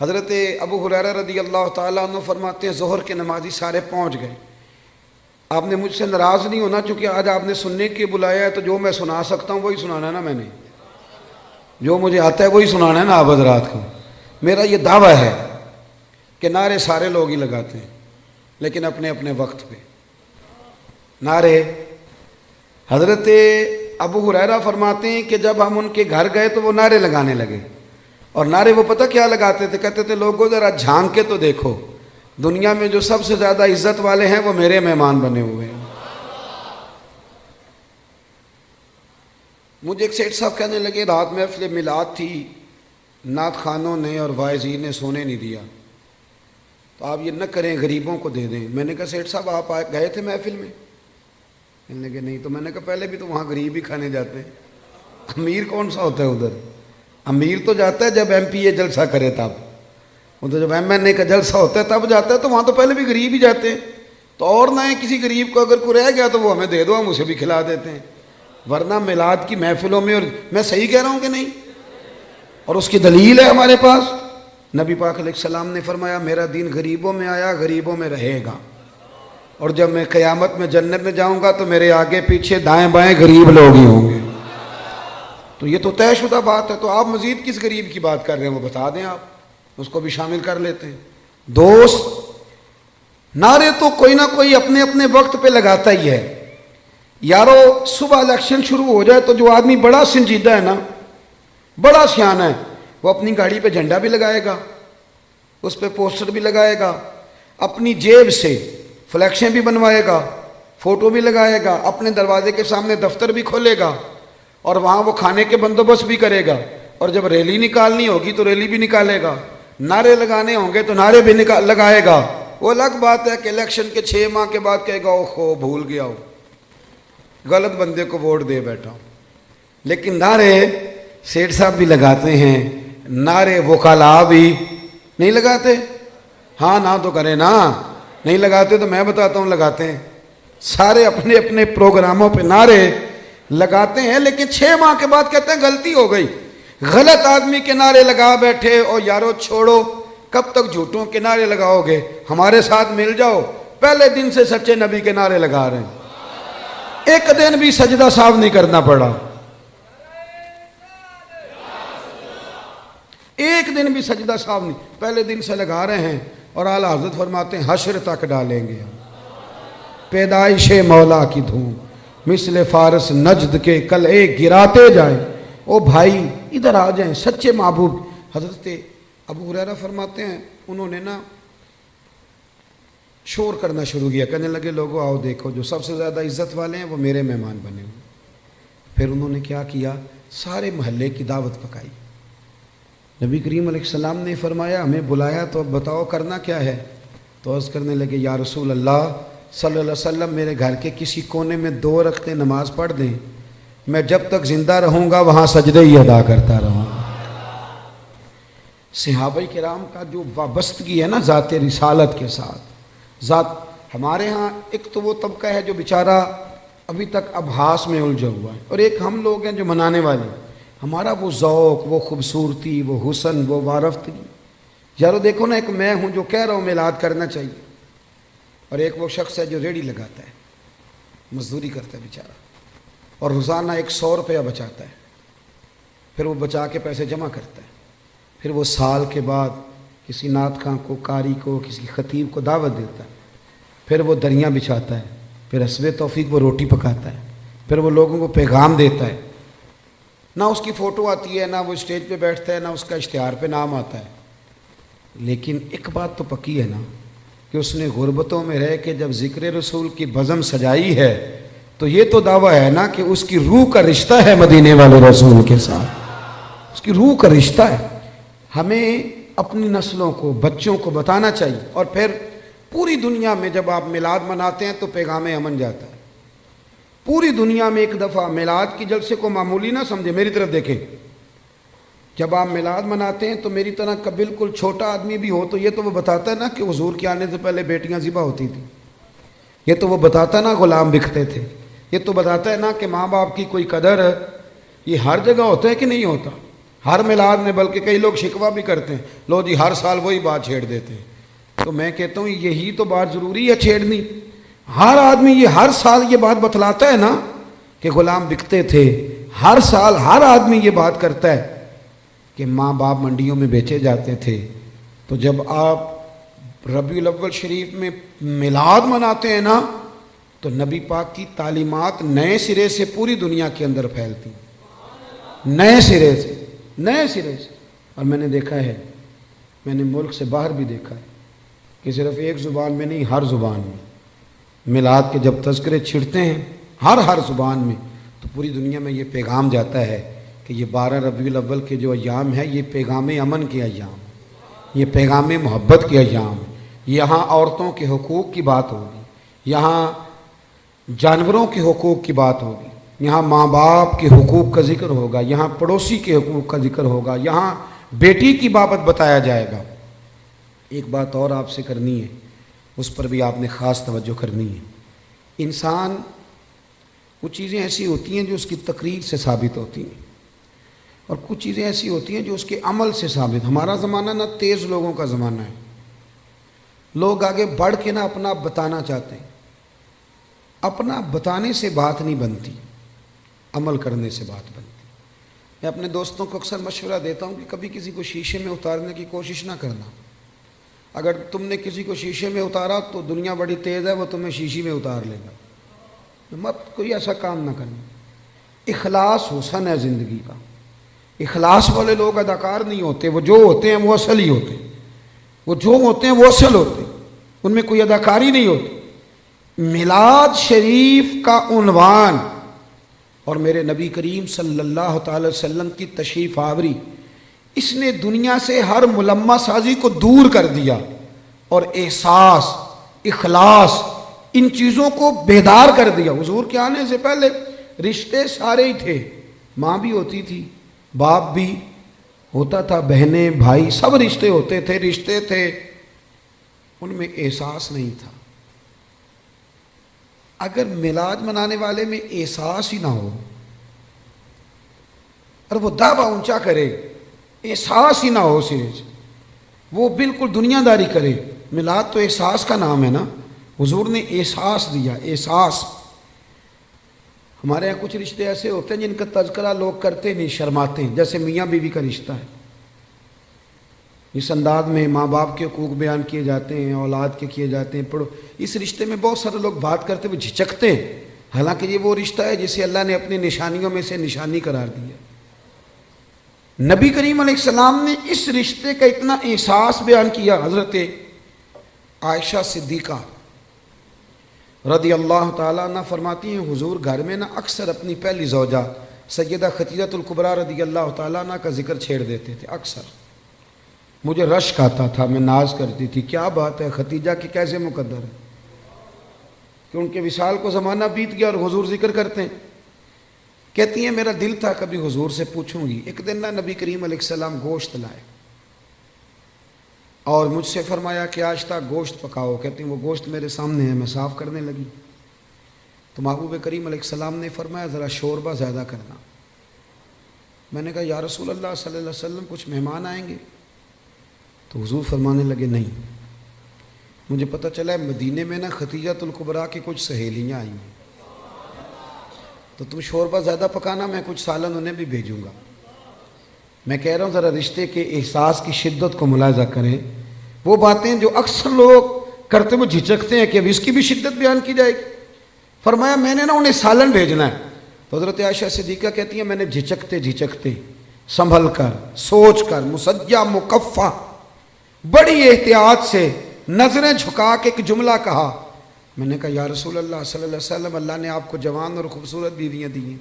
حضرت ابو ہریرہ رضی اللہ تعالیٰ عنہ فرماتے ہیں ظہر کے نمازی سارے پہنچ گئے۔ آپ نے مجھ سے ناراض نہیں ہونا چونکہ آج آپ نے سننے کے بلایا ہے، تو جو میں سنا سکتا ہوں وہی سنانا ہے نا، میں نے جو مجھے آتا ہے وہی سنانا ہے نا آپ حضرات کو۔ میرا یہ دعویٰ ہے کہ نعرے سارے لوگ ہی لگاتے ہیں لیکن اپنے اپنے وقت پہ نعرے۔ حضرت ابو ہریرہ فرماتے ہیں کہ جب ہم ان کے گھر گئے تو وہ نعرے لگانے لگے، اور نعرے وہ پتہ کیا لگاتے تھے؟ کہتے تھے لوگوں ذرا جھانک کے تو دیکھو، دنیا میں جو سب سے زیادہ عزت والے ہیں وہ میرے مہمان بنے ہوئے ہیں۔ مجھے ایک سیٹ صاحب کہنے لگے رات محفل میلاد تھی، نعت خانوں نے اور واعظین نے سونے نہیں دیا، تو آپ یہ نہ کریں غریبوں کو دے دیں۔ میں نے کہا سیٹ صاحب آپ گئے تھے محفل میں؟ کہنے لگے نہیں۔ تو میں نے کہا پہلے بھی تو وہاں غریب ہی کھانے جاتے ہیں، امیر کون سا ہوتا ہے ادھر؟ امیر تو جاتا ہے جب ایم پی اے جلسہ کرے تب، وہ تو جب ایم این اے کا جلسہ ہوتا ہے تب جاتا ہے، تو وہاں تو پہلے بھی غریب ہی جاتے ہیں۔ تو اور نہ کسی غریب کو اگر کوئی رہ گیا تو وہ ہمیں دے دو، ہم اسے بھی کھلا دیتے ہیں، ورنہ میلاد کی محفلوں میں، اور میں صحیح کہہ رہا ہوں کہ نہیں؟ اور اس کی دلیل ہے ہمارے پاس، نبی پاک علیہ السلام نے فرمایا میرا دین غریبوں میں آیا غریبوں میں رہے گا، اور جب میں قیامت میں جنت میں جاؤں گا تو میرے آگے پیچھے دائیں بائیں غریب لوگ ہی ہوں گے۔ تو یہ تو طے شدہ بات ہے، تو آپ مزید کس غریب کی بات کر رہے ہیں وہ بتا دیں، آپ اس کو بھی شامل کر لیتے ہیں۔ دوست، نعرے تو کوئی نہ کوئی اپنے اپنے وقت پہ لگاتا ہی ہے۔ یارو صبح الیکشن شروع ہو جائے تو جو آدمی بڑا سنجیدہ ہے نا، بڑا سیانہ ہے، وہ اپنی گاڑی پہ جھنڈا بھی لگائے گا، اس پہ پوسٹر بھی لگائے گا، اپنی جیب سے فلیکشیں بھی بنوائے گا، فوٹو بھی لگائے گا، اپنے دروازے کے سامنے دفتر بھی کھولے گا، اور وہاں وہ کھانے کے بندوبست بھی کرے گا، اور جب ریلی نکالنی ہوگی تو ریلی بھی نکالے گا، نعرے لگانے ہوں گے تو نعرے بھی لگائے گا۔ وہ الگ بات ہے کہ الیکشن کے 6 ماہ کے بعد کہے گا اوہ بھول گیا ہو، غلط بندے کو ووٹ دے بیٹھا ہوں۔ لیکن نعرے سیٹھ صاحب بھی لگاتے ہیں، نعرے وکلاء بھی نہیں لگاتے؟ ہاں نہ تو کریں نا، نہیں لگاتے تو میں بتاتا ہوں لگاتے ہیں، سارے اپنے اپنے پروگراموں پہ نعرے لگاتے ہیں، لیکن 6 ماہ کے بعد کہتے ہیں غلطی ہو گئی، غلط آدمی کے نعرے لگا بیٹھے، اور یارو چھوڑو، کب تک جھوٹوں کے نعرے لگاؤ گے؟ ہمارے ساتھ مل جاؤ، پہلے دن سے سچے نبی کے نعرے لگا رہے ہیں، ایک دن بھی سجدہ صاف نہیں کرنا پڑا، ایک دن بھی سجدہ صاف نہیں، پہلے دن سے لگا رہے ہیں، اور اعلیٰ حضرت فرماتے ہیں حشر تک ڈالیں گے پیدائش مولا کی دھوم، مثل فارس نجد کے کلے گراتے جائیں۔ او بھائی ادھر آ جائیں، سچے محبوب۔ حضرت ابو ہریرہ فرماتے ہیں انہوں نے نا شور کرنا شروع کیا، کہنے لگے لوگوں آؤ دیکھو جو سب سے زیادہ عزت والے ہیں وہ میرے مہمان بنے ہوئے۔ پھر انہوں نے کیا کیا؟ سارے محلے کی دعوت پکائی۔ نبی کریم علیہ السلام نے فرمایا ہمیں بلایا تو اب بتاؤ کرنا کیا ہے؟ تو عرض کرنے لگے یا رسول اللہ صلی اللہ علیہ وسلم میرے گھر کے کسی کونے میں 2 رکعتیں نماز پڑھ دیں، میں جب تک زندہ رہوں گا وہاں سجدے ہی ادا کرتا رہوں گا۔ صحابہ کرام کا جو وابستگی ہے نا ذات رسالت کے ساتھ، ہمارے ہاں ایک تو وہ طبقہ ہے جو بیچارہ ابھی تک ابحاث میں الجھا ہوا ہے، اور ایک ہم لوگ ہیں جو منانے والے۔ ہمارا وہ ذوق، وہ خوبصورتی، وہ حسن، وہ وارفتگی یارو دیکھو نا، ایک میں ہوں جو کہہ رہا ہوں میلاد کرنا چاہیے، اور ایک وہ شخص ہے جو ریڑھی لگاتا ہے، مزدوری کرتا ہے بیچارہ، اور روزانہ 100 روپیہ بچاتا ہے، پھر وہ بچا کے پیسے جمع کرتا ہے، پھر وہ سال کے بعد کسی نعت خواں کو، قاری کو، کسی خطیب کو دعوت دیتا ہے، پھر وہ دریاں بچھاتا ہے، پھر حسب توفیق وہ روٹی پکاتا ہے، پھر وہ لوگوں کو پیغام دیتا ہے، نہ اس کی فوٹو آتی ہے، نہ وہ اسٹیج پہ بیٹھتا ہے، نہ اس کا اشتہار پہ نام آتا ہے، لیکن ایک بات تو پکی ہے نا کہ اس نے غربتوں میں رہ کے جب ذکر رسول کی بزم سجائی ہے تو یہ تو دعویٰ ہے نا کہ اس کی روح کا رشتہ ہے مدینے والے رسول کے ساتھ، اس کی روح کا رشتہ ہے۔ ہمیں اپنی نسلوں کو، بچوں کو بتانا چاہیے، اور پھر پوری دنیا میں جب آپ میلاد مناتے ہیں تو پیغام امن جاتا ہے۔ پوری دنیا میں ایک دفعہ میلاد کی جلسے کو معمولی نہ سمجھے، میری طرف دیکھیں، جب آپ میلاد مناتے ہیں تو میری طرح کا بالکل چھوٹا آدمی بھی ہو تو یہ تو وہ بتاتا ہے نا کہ حضور کے آنے سے پہلے بیٹیاں ذبح ہوتی تھیں، یہ تو وہ بتاتا ہے نا غلام بکتے تھے، یہ تو بتاتا ہے نا کہ ماں باپ کی کوئی قدر ہے۔ یہ ہر جگہ ہوتا ہے کہ نہیں ہوتا؟ ہر میلاد میں، بلکہ کئی لوگ شکوہ بھی کرتے ہیں، لو جی ہر سال وہی بات چھیڑ دیتے ہیں، تو میں کہتا ہوں یہی تو بات ضروری ہے چھیڑنی۔ ہر آدمی یہ ہر سال یہ بات بتلاتا ہے نا کہ غلام بکتے تھے، ہر سال ہر آدمی یہ بات کرتا ہے کہ ماں باپ منڈیوں میں بیچے جاتے تھے۔ تو جب آپ ربیع الاول شریف میں میلاد مناتے ہیں نا تو نبی پاک کی تعلیمات نئے سرے سے پوری دنیا کے اندر پھیلتی، نئے سرے سے۔ اور میں نے دیکھا ہے، میں نے ملک سے باہر بھی دیکھا ہے کہ صرف ایک زبان میں نہیں، ہر زبان میں میلاد کے جب تذکرے چھڑتے ہیں، ہر زبان میں، تو پوری دنیا میں یہ پیغام جاتا ہے کہ یہ 12 ربیع الاول کے جو ایام ہے یہ پیغام امن کے ایام، یہ پیغام محبت کے ایام۔ یہاں عورتوں کے حقوق کی بات ہوگی، یہاں جانوروں کے حقوق کی بات ہوگی، یہاں ماں باپ کے حقوق کا ذکر ہوگا، یہاں پڑوسی کے حقوق کا ذکر ہوگا، یہاں بیٹی کی بابت بتایا جائے گا۔ ایک بات اور آپ سے کرنی ہے، اس پر بھی آپ نے خاص توجہ کرنی ہے۔ انسان، کچھ چیزیں ایسی ہوتی ہیں جو اس کی تقریر سے ثابت ہوتی ہیں، اور کچھ چیزیں ایسی ہوتی ہیں جو اس کے عمل سے ثابت۔ ہمارا زمانہ نا تیز لوگوں کا زمانہ ہے، لوگ آگے بڑھ کے نا اپنا بتانا چاہتے ہیں، اپنا بتانے سے بات نہیں بنتی، عمل کرنے سے بات بنتی۔ میں اپنے دوستوں کو اکثر مشورہ دیتا ہوں کہ کبھی کسی کو شیشے میں اتارنے کی کوشش نہ کرنا۔ اگر تم نے کسی کو شیشے میں اتارا تو دنیا بڑی تیز ہے، وہ تمہیں شیشے میں اتار لے گا، مت کوئی ایسا کام نہ کرنا۔ اخلاص حسن ہے زندگی کا، اخلاص والے لوگ اداکار نہیں ہوتے، وہ جو ہوتے ہیں وہ اصل ہی ہوتے ہیں، وہ جو ہوتے ہیں وہ اصل ہوتے ہیں، ان میں کوئی اداکاری نہیں ہوتی۔ میلاد شریف کا عنوان اور میرے نبی کریم صلی اللہ تعالی وسلم کی تشریف آوری، اس نے دنیا سے ہر ملمہ سازی کو دور کر دیا اور احساس، اخلاص، ان چیزوں کو بیدار کر دیا۔ حضور کے آنے سے پہلے رشتے سارے ہی تھے، ماں بھی ہوتی تھی، باپ بھی ہوتا تھا، بہنیں بھائی سب رشتے ہوتے تھے، رشتے تھے، ان میں احساس نہیں تھا۔ اگر میلاد منانے والے میں احساس ہی نہ ہو اور وہ دعویٰ اونچا کرے، احساس ہی نہ ہو سرے سے، وہ بالکل دنیا داری کرے، میلاد تو احساس کا نام ہے نا، حضور نے احساس دیا، احساس۔ ہمارے یہاں کچھ رشتے ایسے ہوتے ہیں جن کا تذکرہ لوگ کرتے نہیں، شرماتے ہیں، جیسے میاں بیوی کا رشتہ ہے، اس انداز میں ماں باپ کے حقوق بیان کیے جاتے ہیں، اولاد کے کیے جاتے ہیں، اس رشتے میں بہت سارے لوگ بات کرتے ہوئے جھجکتے ہیں، حالانکہ یہ وہ رشتہ ہے جسے اللہ نے اپنی نشانیوں میں سے نشانی قرار دیا۔ نبی کریم علیہ السلام نے اس رشتے کا اتنا احساس بیان کیا۔ حضرت عائشہ صدیقہ رضی اللہ تعالیٰ عنہ فرماتی ہیں حضور گھر میں نا اکثر اپنی پہلی زوجہ سیدہ خدیجہ الکبریٰ رضی اللہ تعالیٰ عنہ کا ذکر چھیڑ دیتے تھے، اکثر۔ مجھے رشک آتا تھا، میں ناز کرتی تھی، کیا بات ہے، خدیجہ کی کیسے مقدر ہے کہ ان کے وصال کو زمانہ بیت گیا اور حضور ذکر کرتے ہیں۔ کہتی ہیں میرا دل تھا کبھی حضور سے پوچھوں گی۔ ایک دن نا نبی کریم علیہ السلام گوشت لائے اور مجھ سے فرمایا کہ آج تک گوشت پکاؤ۔ کہتی ہیں وہ گوشت میرے سامنے ہے، میں صاف کرنے لگی تو محبوب کریم علیہ السلام نے فرمایا ذرا شوربہ زیادہ کرنا۔ میں نے کہا یا رسول اللہ صلی اللہ علیہ وسلم کچھ مہمان آئیں گے؟ تو حضور فرمانے لگے نہیں، مجھے پتہ چلا ہے مدینے میں نا ختیجۃ الکبریٰ کی کچھ سہیلیاں آئی ہیں، تو تم شوربہ زیادہ پکانا، میں کچھ سالن انہیں بھی بھیجوں گا۔ میں کہہ رہا ہوں ذرا رشتے کے احساس کی شدت کو ملاحظہ کریں۔ وہ باتیں جو اکثر لوگ کرتے وہ جھجکتے ہیں کہ اب اس کی بھی شدت بیان کی جائے گی۔ فرمایا میں نے نا انہیں سالن بھیجنا ہے۔ تو حضرت عائشہ صدیقہ کہتی ہیں میں نے جھجکتے جھجکتے سنبھل کر سوچ کر مسجع مکفہ بڑی احتیاط سے نظریں جھکا کے ایک جملہ کہا، میں نے کہا یا رسول اللہ صلی اللہ علیہ وسلم، اللہ نے آپ کو جوان اور خوبصورت بیویاں دی ہیں،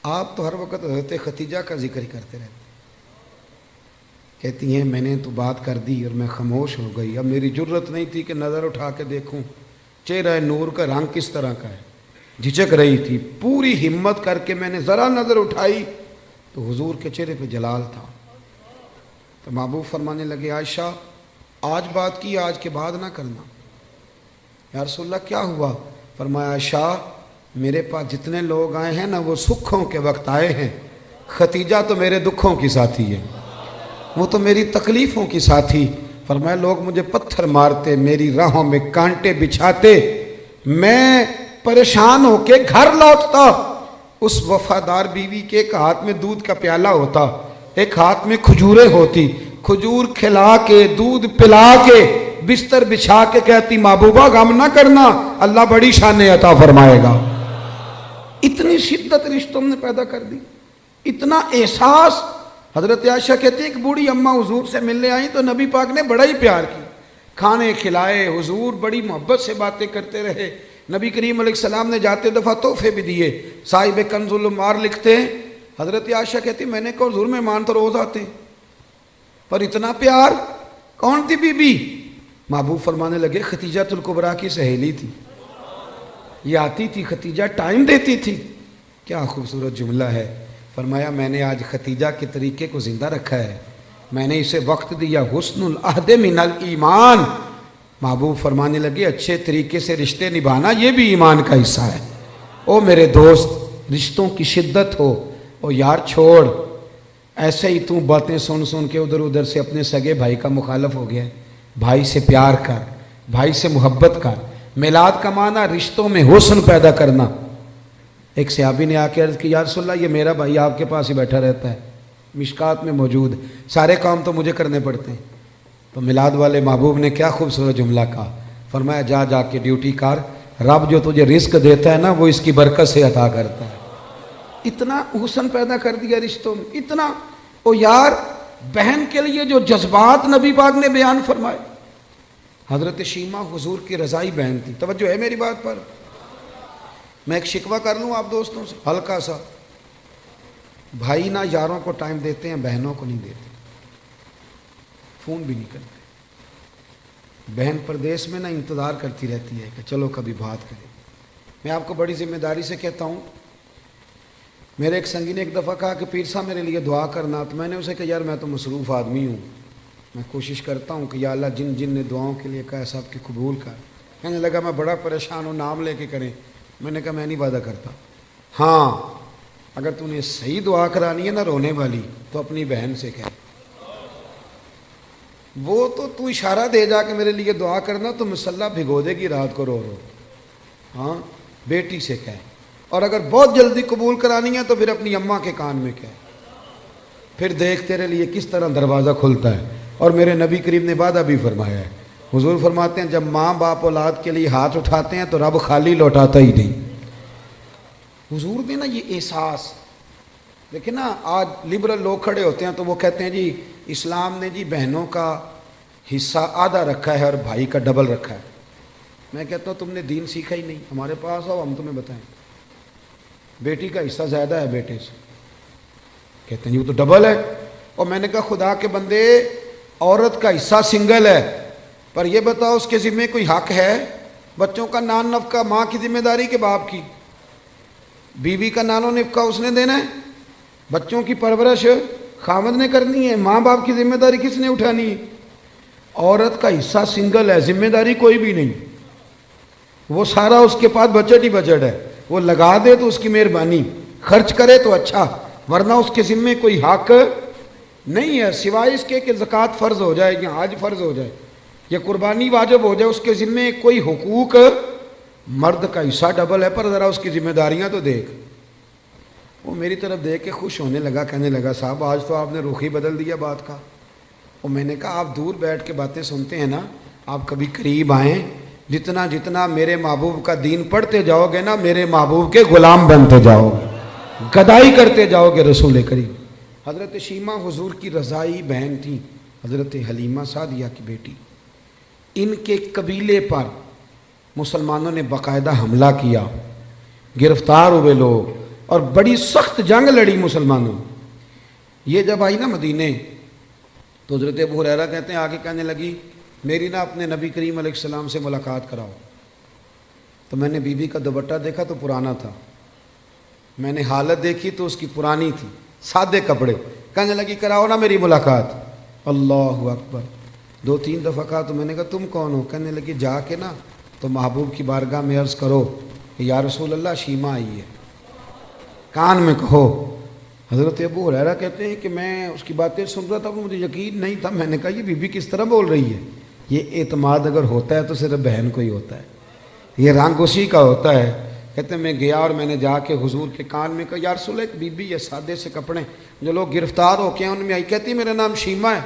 آپ تو ہر وقت حضرت ختیجہ کا ذکر ہی کرتے رہتے۔ کہتی ہیں میں نے تو بات کر دی اور میں خاموش ہو گئی، اب میری جرت نہیں تھی کہ نظر اٹھا کے دیکھوں چہرہ نور کا رنگ کس طرح کا ہے، جھجک رہی تھی۔ پوری ہمت کر کے میں نے ذرا نظر اٹھائی تو حضور کے چہرے پہ جلال تھا۔ تو محبوب فرمانے لگے عائشہ آج بات کی، آج کے بعد نہ کرنا۔ یا رسول اللہ کیا ہوا؟ فرمایا عائشہ میرے پاس جتنے لوگ آئے ہیں نا وہ سکھوں کے وقت آئے ہیں، ختیجہ تو میرے دکھوں کی ساتھی ہے، وہ تو میری تکلیفوں کی ساتھی۔ فرمایا لوگ مجھے پتھر مارتے، میری راہوں میں کانٹے بچھاتے، میں پریشان ہو کے گھر لوٹتا، اس وفادار بیوی کے ایک ہاتھ میں دودھ کا پیالہ ہوتا، ایک ہاتھ میں کھجوریں ہوتی، کھجور کھلا کے دودھ پلا کے بستر بچھا کے کہتی محبوبہ غم نہ کرنا، اللہ بڑی شان عطا فرمائے گا۔ اتنی شدت رشتوں نے پیدا کر دی، اتنا احساس۔ حضرت عائشہ کہتی ہے کہ بوڑھی اماں حضور سے ملنے آئیں تو نبی پاک نے بڑا ہی پیار کی، کھانے کھلائے، حضور بڑی محبت سے باتیں کرتے رہے۔ نبی کریم علیہ السلام نے جاتے دفعہ تحفے بھی دیے۔ صاحب کنز العمار لکھتے ہیں حضرت عائشہ کہتی میں نے کہا حضور مہمان تو روز آتے ہیں، پر اتنا پیار؟ کون تھی بی بی؟ محبوب فرمانے لگے ختیجۃ الکبریٰ کی سہیلی تھی، یہ آتی تھی ختیجہ ٹائم دیتی تھی۔ کیا خوبصورت جملہ ہے۔ فرمایا میں نے آج ختیجہ کے طریقے کو زندہ رکھا ہے، میں نے اسے وقت دیا، حسن العہد من الایمان۔ محبوب فرمانے لگے اچھے طریقے سے رشتے نبھانا یہ بھی ایمان کا حصہ ہے۔ او میرے دوست رشتوں کی شدت ہو، او یار چھوڑ، ایسے ہی تو باتیں سن سن کے ادھر ادھر سے اپنے سگے بھائی کا مخالف ہو گیا۔ بھائی سے پیار کر، بھائی سے محبت کر۔ میلاد کا معنی رشتوں میں حسن پیدا کرنا۔ ایک صحابی نے آ کے عرض کی یا رسول اللہ یہ میرا بھائی آپ کے پاس ہی بیٹھا رہتا ہے، مشکات میں موجود، سارے کام تو مجھے کرنے پڑتے ہیں۔ تو میلاد والے محبوب نے کیا خوبصورت جملہ کہا، فرمایا جا جا کے ڈیوٹی کر، رب جو تجھے رزق دیتا ہے نا وہ اس کی برکت سے عطا کرتا ہے۔ اتنا حسن پیدا کر دیا رشتوں میں، اتنا۔ او یار بہن کے لیے جو جذبات نبی پاک نے بیان فرمائے۔ حضرت شیمہ حضور کی رضائی بہن تھی، توجہ ہے میری بات پر؟ میں ایک شکوہ کر لوں آپ دوستوں سے ہلکا سا، بھائی نہ یاروں کو ٹائم دیتے ہیں، بہنوں کو نہیں دیتے، فون بھی نہیں کرتے۔ بہن پردیس میں نہ انتظار کرتی رہتی ہے کہ چلو کبھی بات کریں۔ میں آپ کو بڑی ذمہ داری سے کہتا ہوں، میرے ایک سنگی نے ایک دفعہ کہا کہ پیر صاحب میرے لیے دعا کرنا، تو میں نے اسے کہا یار میں تو مصروف آدمی ہوں، میں کوشش کرتا ہوں کہ یا اللہ جن جن نے دعاؤں کے لیے کہا صاحب کی قبول کر۔ کہنے لگا میں بڑا پریشان ہوں، نام لے کے کریں۔ میں نے کہا میں نہیں وعدہ کرتا، ہاں اگر تو نے صحیح دعا کرانی ہے نا رونے والی تو اپنی بہن سے کہہ، وہ تو اشارہ دے جا کہ میرے لیے دعا کرنا تو مسلح بھگو دے گی رات کو رو رو۔ ہاں بیٹی سے کہہ، اور اگر بہت جلدی قبول کرانی ہے تو پھر اپنی اماں کے کان میں کہہ، پھر دیکھ تیرے لیے کس طرح دروازہ کھلتا ہے۔ اور میرے نبی کریم نے وعدہ بھی فرمایا ہے، حضور فرماتے ہیں جب ماں باپ اولاد کے لیے ہاتھ اٹھاتے ہیں تو رب خالی لوٹاتا ہی نہیں۔ حضور نے نا یہ احساس دیکھیں نا، آج لبرل لوگ کھڑے ہوتے ہیں تو وہ کہتے ہیں جی اسلام نے جی بہنوں کا حصہ آدھا رکھا ہے اور بھائی کا ڈبل رکھا ہے۔ میں کہتا ہوں تم نے دین سیکھا ہی نہیں، ہمارے پاس آؤ ہم تمہیں بتائیں۔ بیٹی کا حصہ زیادہ ہے بیٹے سے، کہتے ہیں یہ تو ڈبل ہے۔ اور میں نے کہا خدا کے بندے عورت کا حصہ سنگل ہے، پر یہ بتاؤ اس کے ذمہ کوئی حق ہے؟ بچوں کا نان نفقہ ماں کی ذمہ داری کے باپ کی، بیوی کا نان و نفقہ اس نے دینا ہے، بچوں کی پرورش خاوند نے کرنی ہے، ماں باپ کی ذمہ داری کس نے اٹھانی ہے؟ عورت کا حصہ سنگل ہے، ذمہ داری کوئی بھی نہیں، وہ سارا اس کے پاس بجٹ ہی بجٹ ہے، وہ لگا دے تو اس کی مہربانی، خرچ کرے تو اچھا، ورنہ اس کے ذمہ کوئی حق نہیں ہے سوائے اس کے کہ زکوٰۃ فرض ہو جائے یا حج فرض ہو جائے یا قربانی واجب ہو جائے، اس کے ذمے کوئی حقوق، مرد کا حصہ ڈبل ہے، پر ذرا اس کی ذمہ داریاں تو دیکھ۔ وہ میری طرف دیکھ کے خوش ہونے لگا، کہنے لگا صاحب آج تو آپ نے رخ ہی بدل دیا بات کا۔ اور میں نے کہا آپ دور بیٹھ کے باتیں سنتے ہیں نا، آپ کبھی قریب آئیں، جتنا جتنا میرے محبوب کا دین پڑھتے جاؤ گے نا، میرے محبوب کے غلام بنتے جاؤ گے، گدائی کرتے جاؤ گے رسول کریم۔ حضرت شیمہ حضور کی رضائی بہن تھی، حضرت حلیمہ سعدیہ کی بیٹی۔ ان کے قبیلے پر مسلمانوں نے باقاعدہ حملہ کیا، گرفتار ہوئے لوگ، اور بڑی سخت جنگ لڑی مسلمانوں۔ یہ جب آئی نا مدینے تو حضرت ابو ہریرہ کہتے ہیں آگے کہنے لگی میری نا اپنے نبی کریم علیہ السلام سے ملاقات کراؤ۔ تو میں نے بی بی کا دوپٹہ دیکھا تو پرانا تھا، میں نے حالت دیکھی تو اس کی پرانی تھی، سادے کپڑے۔ کہنے لگی کراؤ نا میری ملاقات۔ اللہ اکبر، 2-3 دفعہ کہا تو میں نے کہا تم کون ہو؟ کہنے لگی جا کے نا تو محبوب کی بارگاہ میں عرض کرو کہ یا رسول اللہ شیمہ آئی ہے، کان میں کہو۔ حضرت ابو ہریرہ کہتے ہیں کہ میں اس کی باتیں سن رہا تھا، مجھے یقین نہیں تھا، میں نے کہا یہ بی بی کس طرح بول رہی ہے؟ یہ اعتماد اگر ہوتا ہے تو صرف بہن کو ہی ہوتا ہے، یہ رنگ اسی کا ہوتا ہے۔ کہتے ہیں میں گیا اور میں نے جا کے حضور کے کان میں کہا یا رسول اللہ ایک بی بی ہے سادے سے کپڑے، جو لوگ گرفتار ہو کے ان میں آئی، کہتی میرا نام شیمہ ہے۔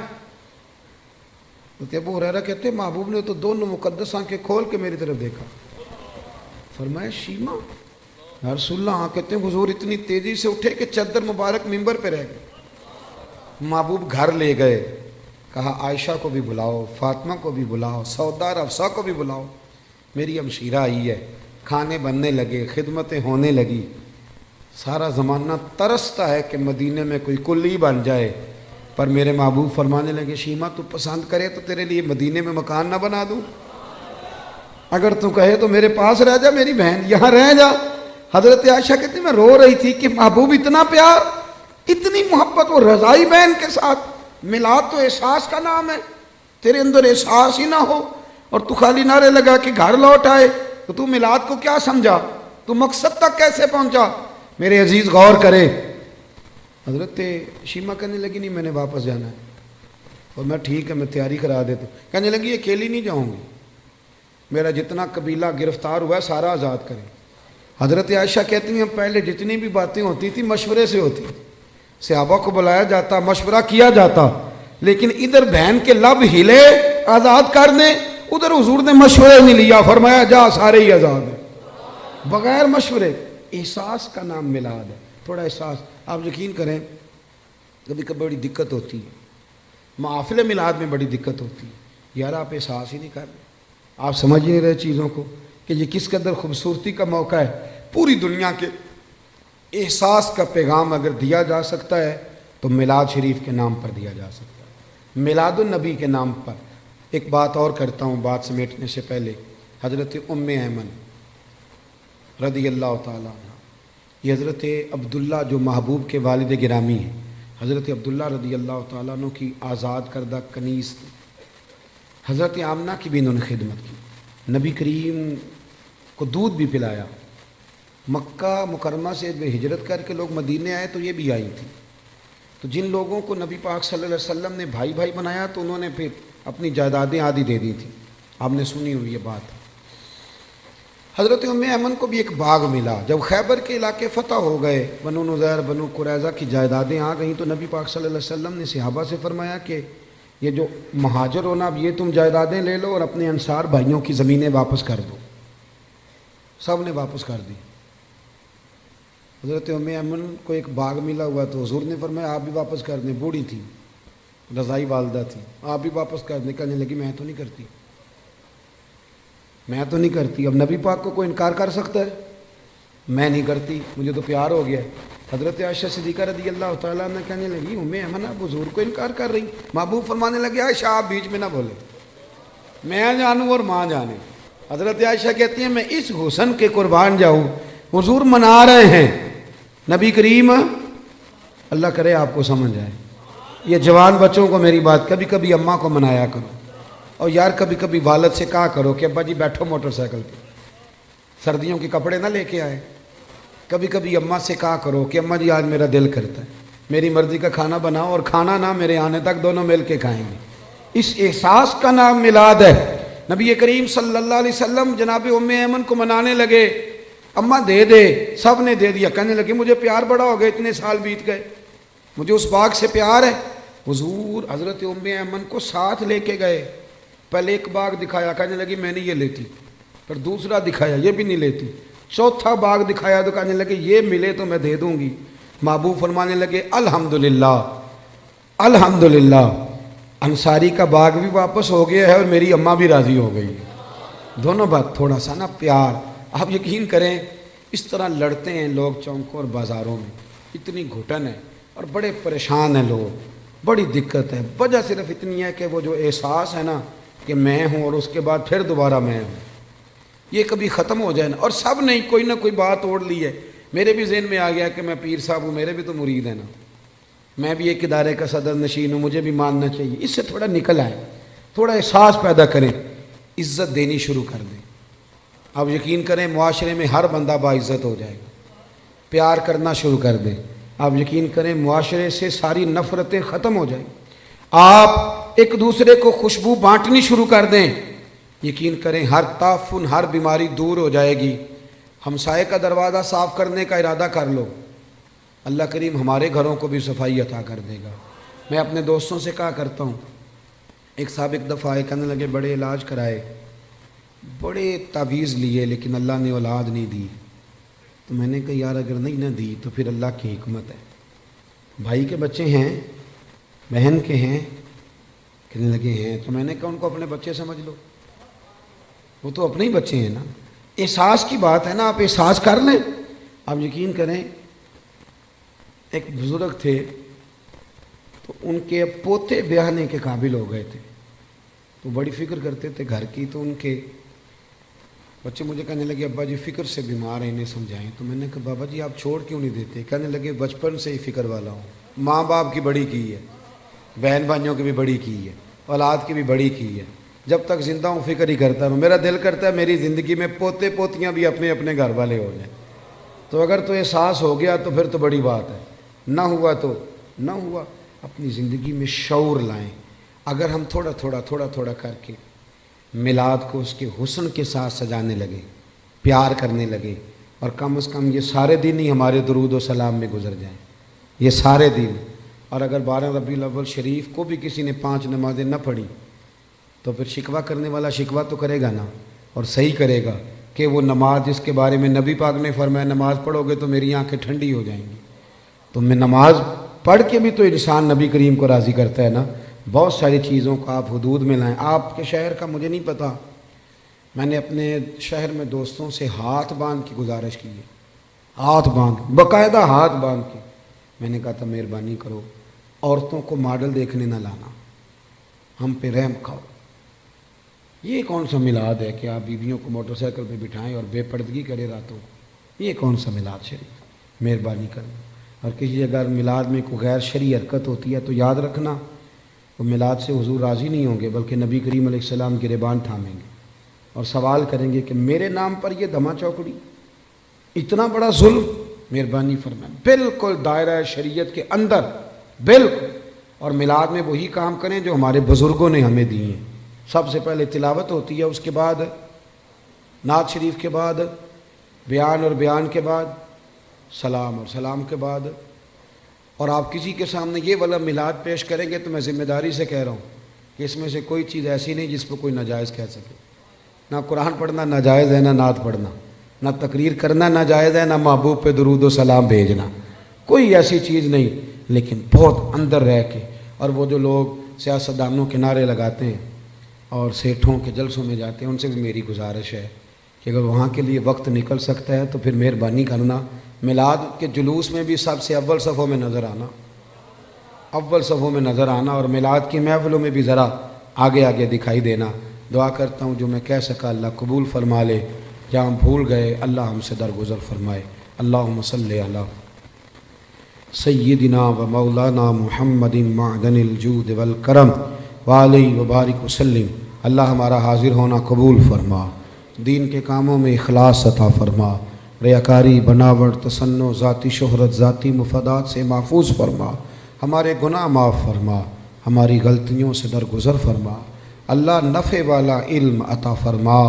حضرت ابو ہریرہ کہتے ہیں محبوب نے تو دونوں مقدس آنکھیں کھول کے میری طرف دیکھا، فرمایا شیمہ؟ یا رسول اللہ، کہتے ہیں حضور اتنی تیزی سے اٹھے کہ چادر مبارک منبر پہ رہ گئے۔ محبوب گھر لے گئے، کہا عائشہ کو بھی بلاؤ، فاطمہ کو بھی بلاؤ، سودا اور حفصہ کو بھی بلاؤ، میری ہمشیرہ آئی ہے۔ کھانے بننے لگے، خدمتیں ہونے لگی۔ سارا زمانہ ترستا ہے کہ مدینے میں کوئی کلی بن جائے، پر میرے محبوب فرمانے لگے شیمہ تو پسند کرے تو تیرے لیے مدینے میں مکان نہ بنا دوں، اگر تو کہے تو میرے پاس رہ جا، میری بہن یہاں رہ جا۔ حضرت عائشہ کہتی ہیں میں رو رہی تھی کہ محبوب اتنا پیار، اتنی محبت، وہ رضائی بہن کے ساتھ۔ میلاد تو احساس کا نام ہے، تیرے اندر احساس ہی نہ ہو اور تو خالی نعرے لگا کہ گھر لوٹ آئے، تو تو میلاد کو کیا سمجھا؟ تو مقصد تک کیسے پہنچا؟ میرے عزیز غور کرے۔ حضرت شیمہ کہنے لگی نہیں میں نے واپس جانا ہے، اور میں ٹھیک ہے میں تیاری کرا دیتا ہوں۔ کہنے لگی اکیلی نہیں جاؤں گی، میرا جتنا قبیلہ گرفتار ہوا ہے سارا آزاد کریں۔ حضرت عائشہ کہتی ہیں پہلے جتنی بھی باتیں ہوتی تھی مشورے سے ہوتی، صحابہ کو بلایا جاتا، مشورہ کیا جاتا، لیکن ادھر بہن کے لب ہلے آزاد کر دیں، ادھر حضور نے مشورے نہیں لیا، فرمایا جا سارے ہی آزاد ہیں بغیر مشورے۔ احساس کا نام میلاد ہے، تھوڑا احساس۔ آپ یقین کریں کبھی کبھی بڑی دقت ہوتی ہے، محافل میلاد میں بڑی دقت ہوتی ہے، یار آپ احساس ہی نہیں کر رہے، آپ سمجھ ہی نہیں رہے چیزوں کو کہ یہ کس قدر خوبصورتی کا موقع ہے۔ پوری دنیا کے احساس کا پیغام اگر دیا جا سکتا ہے تو میلاد شریف کے نام پر دیا جا سکتا ہے، میلاد النبی کے نام پر۔ ایک بات اور کرتا ہوں بات سمیٹنے سے پہلے، حضرت ام ایمن رضی اللہ تعالیٰ عنہ، یہ حضرت عبداللہ جو محبوب کے والد گرامی ہیں، حضرت عبداللہ رضی اللہ تعالیٰ عنہ کی آزاد کردہ کنیز تھی۔ حضرت آمنہ کی بھی انہوں نے خدمت کی، نبی کریم کو دودھ بھی پلایا۔ مکہ مکرمہ سے ہجرت کر کے لوگ مدینے آئے تو یہ بھی آئی تھی، تو جن لوگوں کو نبی پاک صلی اللہ علیہ وسلم نے بھائی بھائی بنایا تو انہوں نے پھر اپنی جائیدادیں آدھی دے دی تھیں، آپ نے سنی ہوئی یہ بات۔ حضرت ام ایمن کو بھی ایک باغ ملا، جب خیبر کے علاقے فتح ہو گئے، بنو نذیر بنو قریظہ کی جائیدادیں آ گئیں، تو نبی پاک صلی اللہ علیہ وسلم نے صحابہ سے فرمایا کہ یہ جو مہاجر ہونا اب یہ تم جائیدادیں لے لو اور اپنے انصار بھائیوں کی زمینیں واپس کر دو۔ سب نے واپس کر دی۔ حضرت ام ایمن کو ایک باغ ملا ہوا تو حضور نے فرمایا آپ بھی واپس کر دیں، بوڑھی تھی، رضائی والدہ تھی، آپ بھی واپس کر دیں۔ کہنے لگی میں تو نہیں کرتی، میں تو نہیں کرتی۔ اب نبی پاک کو کوئی انکار کر سکتا ہے؟ میں نہیں کرتی، مجھے تو پیار ہو گیا۔ حضرت عائشہ صدیقہ رضی اللہ تعالیٰ عنہ کہنے لگی ام ایمن اب حضور کو انکار کر رہی۔ محبوب فرمانے لگے عائشہ آپ بیچ میں نہ بولے، میں جانوں اور ماں جانے۔ حضرت عائشہ کہتی ہیں میں اس حسن کے قربان جاؤں، حضور منا رہے ہیں نبی کریم، اللہ کرے آپ کو سمجھ آئے۔ یہ جوان بچوں کو میری بات، کبھی کبھی اماں کو منایا کرو، اور یار کبھی کبھی والد سے کہا کرو کہ ابا جی بیٹھو موٹر سائیکل پہ، سردیوں کے کپڑے نہ لے کے آئے۔ کبھی کبھی اماں سے کہا کرو کہ اماں جی آج میرا دل کرتا ہے، میری مرضی کا کھانا بناؤ اور کھانا نہ میرے آنے تک دونوں مل کے کھائیں گے۔ اس احساس کا نام میلاد ہے۔ نبی کریم صلی اللہ علیہ وسلم جناب ام ایمن کو منانے لگے، اماں دے دے، سب نے دے دیا، کہنے لگے مجھے پیار بڑا ہو گیا، اتنے سال بیت گئے، مجھے اس باغ سے پیار ہے۔ حضور حضرت ام ایمن کو ساتھ لے کے گئے، پہلے ایک باغ دکھایا، کہنے لگی میں نہیں یہ لیتی، پھر دوسرا دکھایا، یہ بھی نہیں لیتی، چوتھا باغ دکھایا تو کہنے لگے یہ ملے تو میں دے دوں گی۔ محبوب فرمانے لگے الحمدللہ الحمدللہ، انصاری کا باغ بھی واپس ہو گیا ہے اور میری اماں بھی راضی ہو گئی۔ دونوں بات تھوڑا سا نا پیار۔ آپ یقین کریں اس طرح لڑتے ہیں لوگ چوکوں اور بازاروں میں، اتنی گھٹن ہے اور بڑے پریشان ہیں لوگ، بڑی دقت ہے۔ وجہ صرف اتنی ہے کہ وہ جو احساس ہے نا کہ میں ہوں اور اس کے بعد پھر دوبارہ میں ہوں، یہ کبھی ختم ہو جائے نا۔ اور سب نے کوئی نہ کوئی بات اوڑھ لی ہے۔ میرے بھی ذہن میں آ گیا کہ میں پیر صاحب ہوں، میرے بھی تو مرید ہیں نا، میں بھی ایک ادارے کا صدر نشین ہوں، مجھے بھی ماننا چاہیے۔ اس سے تھوڑا نکل آئے، تھوڑا احساس پیدا کریں، عزت دینی شروع کر دیں۔ اب یقین کریں معاشرے میں ہر بندہ باعزت ہو جائے گا، پیار کرنا شروع کر دیں۔ آپ یقین کریں معاشرے سے ساری نفرتیں ختم ہو جائیں۔ آپ ایک دوسرے کو خوشبو بانٹنی شروع کر دیں، یقین کریں ہر تعفن، ہر بیماری دور ہو جائے گی۔ ہمسائے کا دروازہ صاف کرنے کا ارادہ کر لو، اللہ کریم ہمارے گھروں کو بھی صفائی عطا کر دے گا۔ میں اپنے دوستوں سے کہا کرتا ہوں، ایک صاحب ایک دفعہ آئے، کہنے لگے بڑے علاج کرائے، بڑے تعویذ لیے، لیکن اللہ نے اولاد نہیں دی۔ تو میں نے کہا یار اگر نہیں نہ دی تو پھر اللہ کی حکمت ہے، بھائی کے بچے ہیں، بہن کے ہیں، کہنے لگے ہیں۔ تو میں نے کہا ان کو اپنے بچے سمجھ لو، وہ تو اپنے ہی بچے ہیں نا۔ احساس کی بات ہے نا، آپ احساس کر لیں۔ آپ یقین کریں ایک بزرگ تھے تو ان کے پوتے بیاہنے کے قابل ہو گئے تھے، تو بڑی فکر کرتے تھے گھر کی، تو ان کے بچے مجھے کہنے لگے ابا جی فکر سے بیمار ہیں، انہیں سمجھائیں۔ تو میں نے کہا بابا جی آپ چھوڑ کیوں نہیں دیتے؟ کہنے لگے بچپن سے ہی فکر والا ہوں، ماں باپ کی بڑی کی ہے، بہن بھائیوں کی بھی بڑی کی ہے، اولاد کی بھی بڑی کی ہے، جب تک زندہ ہوں فکر ہی کرتا ہوں۔ میرا دل کرتا ہے میری زندگی میں پوتے پوتیاں بھی اپنے اپنے گھر والے ہو جائیں۔ تو اگر تو احساس ہو گیا تو پھر تو بڑی بات ہے، نہ ہوا تو نہ ہوا۔ اپنی زندگی میں شعور لائیں۔ اگر ہم تھوڑا تھوڑا کر کے میلاد کو اس کے حسن کے ساتھ سجانے لگے، پیار کرنے لگے، اور کم از کم یہ سارے دن ہی ہمارے درود و سلام میں گزر جائیں، یہ سارے دن۔ اور اگر 12 ربیع الاول شریف کو بھی کسی نے 5 نمازیں نہ پڑھی تو پھر شکوہ کرنے والا شکوہ تو کرے گا نا، اور صحیح کرے گا کہ وہ نماز جس کے بارے میں نبی پاک نے فرمایا نماز پڑھو گے تو میری آنکھیں ٹھنڈی ہو جائیں گی۔ تو میں نماز پڑھ کے بھی تو انسان نبی کریم کو راضی کرتا ہے نا۔ بہت ساری چیزوں کو آپ حدود میں لائیں۔ آپ کے شہر کا مجھے نہیں پتہ، میں نے اپنے شہر میں دوستوں سے ہاتھ باندھ کی گزارش کی ہے، ہاتھ باندھ، باقاعدہ ہاتھ باندھ کے میں نے کہا تھا مہربانی کرو عورتوں کو ماڈل دیکھنے نہ لانا، ہم پہ رحم کھاؤ۔ یہ کون سا میلاد ہے کہ آپ بیویوں کو موٹر سائیکل پہ بٹھائیں اور بے پردگی کرے راتوں کو؟ یہ کون سا میلاد شریف؟ مہربانی کرنا۔ اور کسی جگہ میلاد میں کوئی غیر شرعی حرکت ہوتی ہے تو یاد رکھنا وہ میلاد سے حضور راضی نہیں ہوں گے، بلکہ نبی کریم علیہ السلام گریبان تھامیں گے اور سوال کریں گے کہ میرے نام پر یہ دھما چوکڑی، اتنا بڑا ظلم، مہربانی فرمائیں۔ بالکل دائرہ شریعت کے اندر، بالکل۔ اور میلاد میں وہی کام کریں جو ہمارے بزرگوں نے ہمیں دیے ہیں۔ سب سے پہلے تلاوت ہوتی ہے، اس کے بعد نعت شریف کے بعد بیان، اور بیان کے بعد سلام، اور سلام کے بعد، اور آپ کسی کے سامنے یہ والا میلاد پیش کریں گے تو میں ذمہ داری سے کہہ رہا ہوں کہ اس میں سے کوئی چیز ایسی نہیں جس پہ کوئی ناجائز کہہ سکے۔ نہ قرآن پڑھنا ناجائز ہے، نہ نعت پڑھنا، نہ تقریر کرنا ناجائز ہے، نہ محبوب پہ درود و سلام بھیجنا، کوئی ایسی چیز نہیں۔ لیکن بہت اندر رہ کے، اور وہ جو لوگ سیاستدانوں کے نعرے لگاتے ہیں اور سیٹھوں کے جلسوں میں جاتے ہیں، ان سے بھی میری گزارش ہے کہ اگر وہاں کے لیے وقت نکل سکتا ہے تو پھر مہربانی کرنا میلاد کے جلوس میں بھی سب سے اول صفوں میں نظر آنا، اول صفوں میں نظر آنا، اور میلاد کی محفلوں میں بھی ذرا آگے آگے دکھائی دینا۔ دعا کرتا ہوں جو میں کہہ سکا اللہ قبول فرما لے، جہاں بھول گئے اللہ ہم سے درگزر فرمائے۔ اللہم صلی علی سیدنا و مولانا محمد معدن الجود والکرم وعلیہ وبارک وسلم۔ اللہ ہمارا حاضر ہونا قبول فرما، دین کے کاموں میں اخلاص عطا فرما، ریاکاری، بناوٹ، تصنع، ذاتی شہرت، ذاتی مفادات سے محفوظ فرما، ہمارے گناہ معاف فرما، ہماری غلطیوں سے درگزر فرما۔ اللہ نفع والا علم عطا فرما،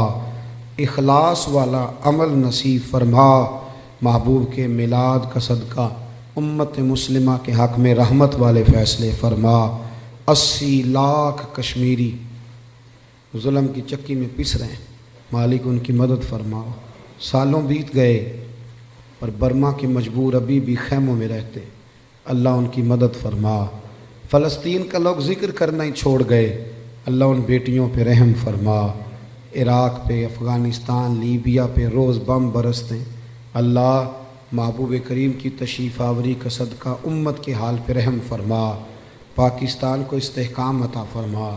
اخلاص والا عمل نصیب فرما۔ محبوب کے میلاد کا صدقہ امت مسلمہ کے حق میں رحمت والے فیصلے فرما۔ 80 لاکھ کشمیری ظلم کی چکی میں پس رہے ہیں، مالک ان کی مدد فرماؤ۔ سالوں بیت گئے پر برما کے مجبور ابھی بھی خیموں میں رہتے، اللہ ان کی مدد فرما۔ فلسطین کا لوگ ذکر کرنا ہی چھوڑ گئے، اللہ ان بیٹیوں پہ رحم فرما۔ عراق پہ، افغانستان، لیبیا پہ روز بم برستے، اللہ محبوب کریم کی تشریف آوری کا صدقہ امت کے حال پہ رحم فرما۔ پاکستان کو استحکام عطا فرما،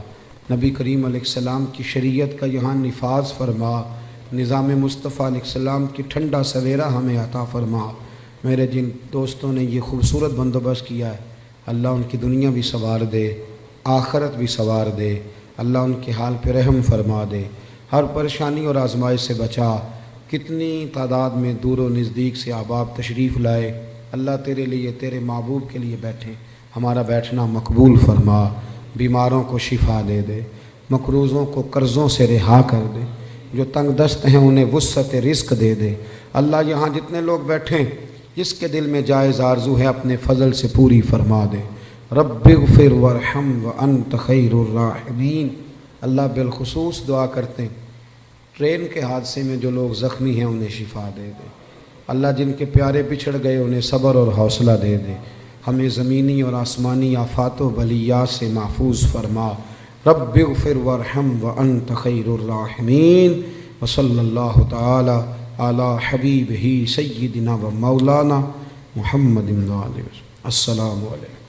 نبی کریم علیہ السلام کی شریعت کا یہاں نفاذ فرما، نظام مصطفیٰ علیہ السلام کی ٹھنڈا سویرا ہمیں عطا فرما۔ میرے جن دوستوں نے یہ خوبصورت بندوبست کیا ہے، اللہ ان کی دنیا بھی سنوار دے، آخرت بھی سنوار دے، اللہ ان کے حال پہ رحم فرما دے، ہر پریشانی اور آزمائش سے بچا۔ کتنی تعداد میں دور و نزدیک سے احباب تشریف لائے، اللہ تیرے لیے، تیرے محبوب کے لیے بیٹھے، ہمارا بیٹھنا مقبول فرما۔ بیماروں کو شفا دے دے، مقروضوں کو قرضوں سے رہا کر دے، جو تنگ دست ہیں انہیں وسعت رزق دے دے۔ اللہ یہاں جتنے لوگ بیٹھیں، جس کے دل میں جائز آرزو ہے اپنے فضل سے پوری فرما دے۔ رب اغفر وارحم وانت خیر الراحمین۔ اللہ بالخصوص دعا کرتے ہیں ٹرین کے حادثے میں جو لوگ زخمی ہیں انہیں شفا دے دے، اللہ جن کے پیارے بچھڑ گئے انہیں صبر اور حوصلہ دے دے، ہمیں زمینی اور آسمانی آفات و بلیات سے محفوظ فرما۔ رب اغفر وارحم وانت خیر الراحمین، وصلی اللہ تعالی علی حبیبہ سیدنا و مولانا محمد۔ السلام علیکم۔